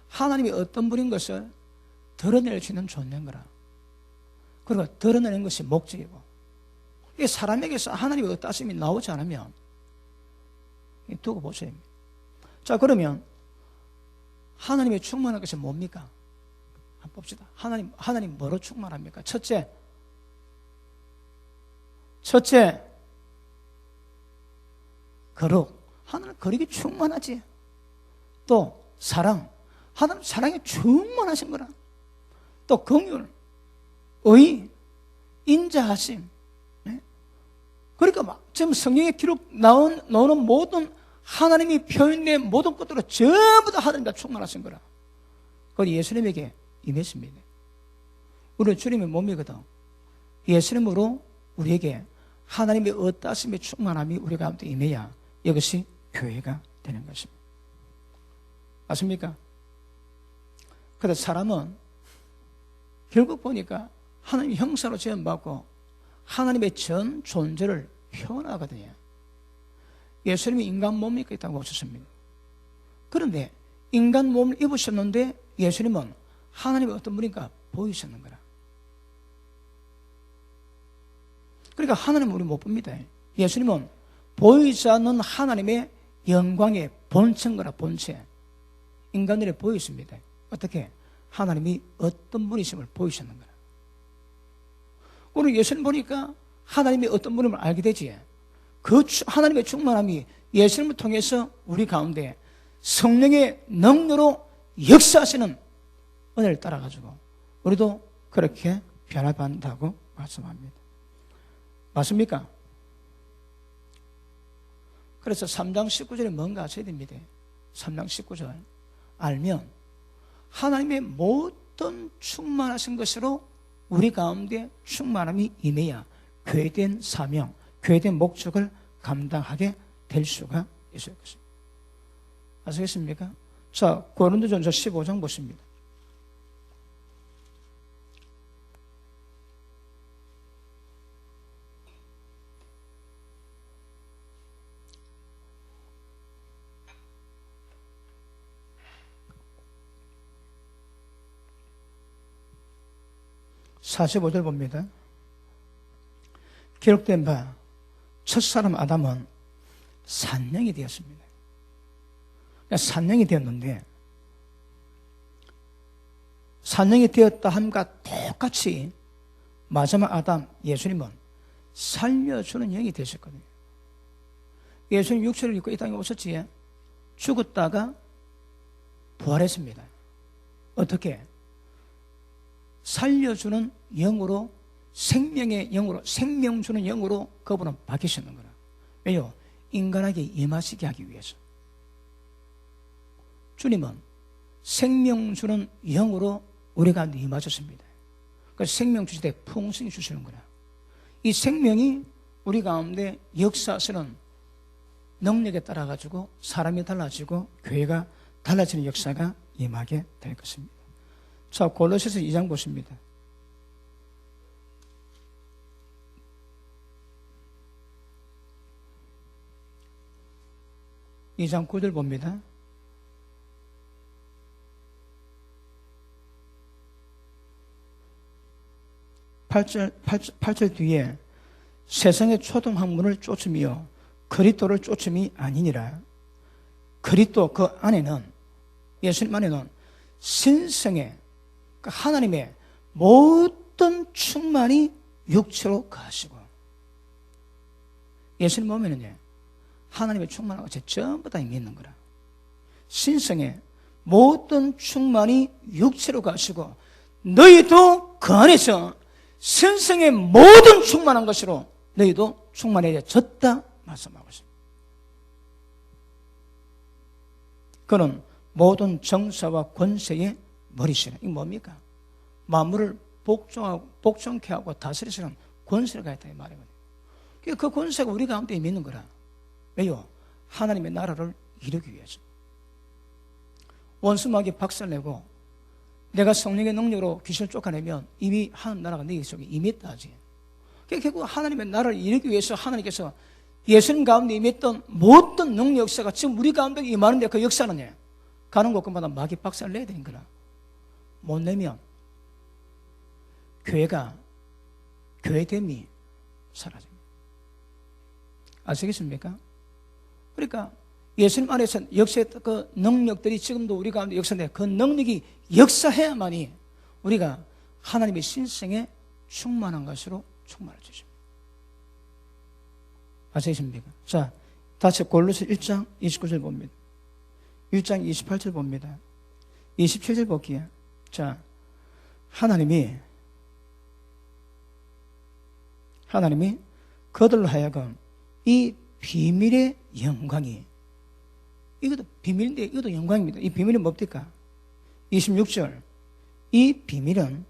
하나님이 어떤 분인 것을 드러낼 수 있는 존재인 거라. 그리고 드러내는 것이 목적이고 이 사람에게서 하나님의 어떠하심이 나오지 않으면 두고 보셔야 합니다. 자, 그러면 하나님의 충만한 것이 뭡니까? 한번 봅시다. 하나님 뭐로 충만합니까? 첫째, 거룩. 하나님 거룩이 충만하지. 또 사랑, 하나님 사랑에 충만하신 거라. 또 긍휼, 의, 인자하심. 네? 그러니까 막 지금 성경에 기록 나오는 모든 하나님이 표현된 모든 것들로 전부 다 하나님 다 충만하신 거라. 그건 예수님에게 임했습니다. 우리는 주님의 몸이거든. 예수님으로 우리에게 하나님의 어떠하심의 충만함이 우리 가운데 임해야 이것이 교회가 되는 것입니다. 맞습니까? 그래서 사람은 결국 보니까 하나님의 형상으로 지음받고 하나님의 전 존재를 표현하거든요. 예수님이 인간 몸이 있다고 하셨습니다. 그런데 인간 몸을 입으셨는데 예수님은 하나님의 어떤 분인가 보이셨는 거라. 그러니까 하나님은 우리 못 봅니다. 예수님은 보이지 않는 하나님의 영광의 본체인거라. 본체. 인간들이 보였습니다. 어떻게? 하나님이 어떤 분이심을 보이셨는 거라. 우리 예수님 보니까 하나님이 어떤 분임을 알게 되지. 그 하나님의 충만함이 예수님을 통해서 우리 가운데 성령의 능력으로 역사하시는 은혜를 따라가지고 우리도 그렇게 변화받는다고 말씀합니다. 맞습니까? 그래서 3장 19절에 뭔가 하셔야 됩니다. 3장 19절 알면 하나님의 모든 충만하신 것으로 우리 가운데 충만함이 임해야 교회된 사명, 교회된 목적을 감당하게 될 수가 있을 것입니다. 아시겠습니까? 자, 고린도전서 15장 보십니다. (45절) 봅니다. 기록된 바 첫사람 아담은 산령이 되었습니다. 산령이 되었는데 산령이 되었다 함과 똑같이 마지막 아담 예수님은 살려주는 영이 되셨거든요. 예수님 육체를 입고 이 땅에 오셨지. 죽었다가 부활했습니다. 어떻게? 살려주는 영으로, 생명의 영으로, 생명 주는 영으로 그분은 바뀌시는 거라. 왜요? 인간에게 임하시게 하기 위해서. 주님은 생명 주는 영으로 우리 가운데 임하셨습니다. 그래서 생명 주실 때 풍성히 주시는 거라. 이 생명이 우리 가운데 역사하시는 능력에 따라 가지고 사람이 달라지고 교회가 달라지는 역사가 임하게 될 것입니다. 자, 골로새서 2장 보십니다. 이 장 9절 봅니다. 팔 절 뒤에 세상의 초등학문을 쫓음이요 그리스도를 쫓음이 아니니라. 그리스도 그 안에는, 예수님 안에는 신성의 하나님의 모든 충만이 육체로 가시고, 예수님 보면은요 하나님의 충만한 것이 전부 다 있는 거라. 신성의 모든 충만이 육체로 가시고 너희도 그 안에서 신성의 모든 충만한 것으로 너희도 충만해졌다 말씀하고 있습니다. 그는 모든 정사와 권세의 머리시라. 이게 뭡니까? 만물을 복종케 하고 다스리시는 권세를 가졌다 이 말이거든요. 그 권세가 우리 가운데 있는 거라. 왜요? 하나님의 나라를 이루기 위해서. 원수마귀 박살내고 내가 성령의 능력으로 귀신을 쫓아내면 이미 하나님 나라가 내 속에 임했다 하지. 결국 하나님의 나라를 이루기 위해서 하나님께서 예수님 가운데 임했던 모든 능력 역사가 지금 우리 가운데 임하는데 그 역사는 가는 곳마다 마귀 박살내야 되는 거라. 못 내면 교회가 교회됨이 사라집니다. 아시겠습니까? 그러니까 예수님 안에서 역사했던 그 능력들이 지금도 우리 가운데 역사인데 그 능력이 역사해야만이 우리가 하나님의 신성에 충만한 것으로 충만할 수 있습니다. 아시겠습니까? 자, 다시 골로새 1장 29절 봅니다. 6장 28절 봅니다. 27절 볼게요. 자, 하나님이 그들로 하여금 이 비밀의 영광이, 이것도 비밀인데 이것도 영광입니다. 이 비밀이 뭡니까? 26절, 이 비밀은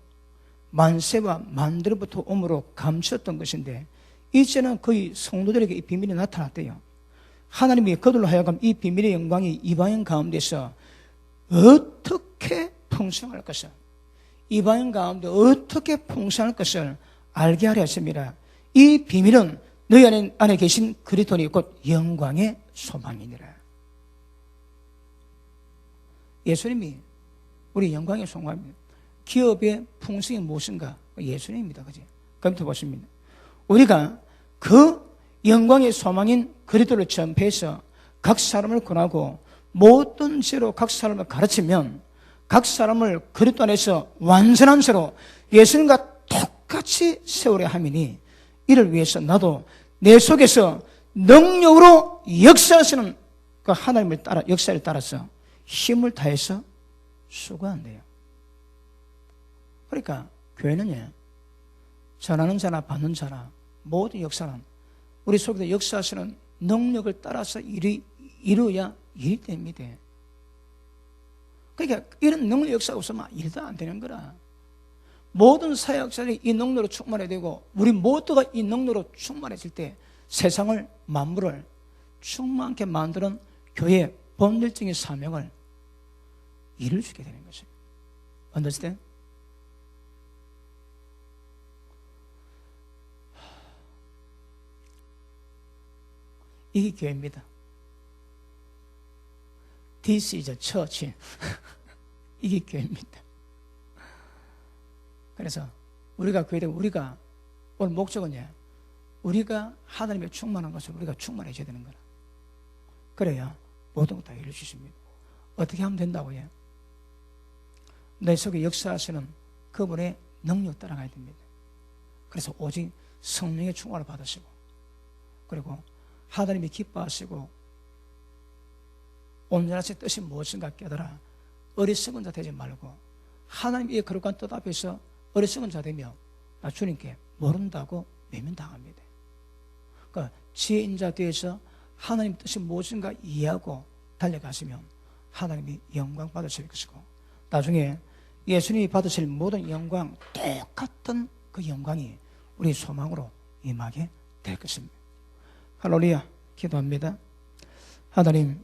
만세와 만대로부터 오므로 감추었던 것인데 이제는 거의 성도들에게 이 비밀이 나타났대요. 하나님이 그들로 하여금 이 비밀의 영광이 이방인 가운데서 어떻게 풍성할 것을, 이방인 가운데 어떻게 풍성할 것을 알게 하려 했습니다. 이 비밀은 너희 안에 계신 그리스도니 곧 영광의 소망이니라. 예수님이 우리 영광의 소망입니다. 기업의 풍성이 무엇인가? 예수님입니다. 그지? 그럼 또 보십니다. 우리가 그 영광의 소망인 그리스도를 전폐해서 각 사람을 권하고 모든 죄로 각 사람을 가르치면 각 사람을 그리스도 안에서 완전한 죄로 예수님과 똑같이 세우려 함이니 이를 위해서 나도 내 속에서 능력으로 역사하시는 그 하나님을 따라, 역사를 따라서 힘을 다해서 수고한대요. 그러니까 교회는요, 전하는 자나 받는 자나 모든 역사는 우리 속에서 역사하시는 능력을 따라서 이루어야 일이 됩니다. 그러니까 이런 능력 역사가 없으면 일도 안 되는 거라. 모든 사역자들이 이 능력으로 충만해야 되고 우리 모두가 이 능력으로 충만해질 때 세상을, 만물을 충만하게 만드는 교회의 본질적인 사명을 이룰 수 있게 되는 것입니다. Understand? 이게 교회입니다. This is a church. 이게 교회입니다. 그래서 우리가 교회되 우리가 오늘 목적은요, 우리가 하나님의 충만한 것을 우리가 충만해져야 되는 거라. 그래야 모든 것 다 이룰 수 있습니다. 어떻게 하면 된다고요? 내 속에 역사하시는 그분의 능력 따라가야 됩니다. 그래서 오직 성령의 충만을 받으시고, 그리고 하나님이 기뻐하시고 온전하신 뜻이 무엇인가 깨달아 어리석은 자 되지 말고 하나님의 거룩한 뜻 앞에서 어리석은 자 되며 나 주님께 모른다고 외면당합니다. 그러니까 지혜인 자 되어서 하나님 뜻이 무엇인가 이해하고 달려가시면 하나님이 영광 받으실 것이고 나중에 예수님이 받으실 모든 영광, 똑같은 그 영광이 우리 소망으로 임하게 될 것입니다. 할렐루야. 기도합니다. 하나님,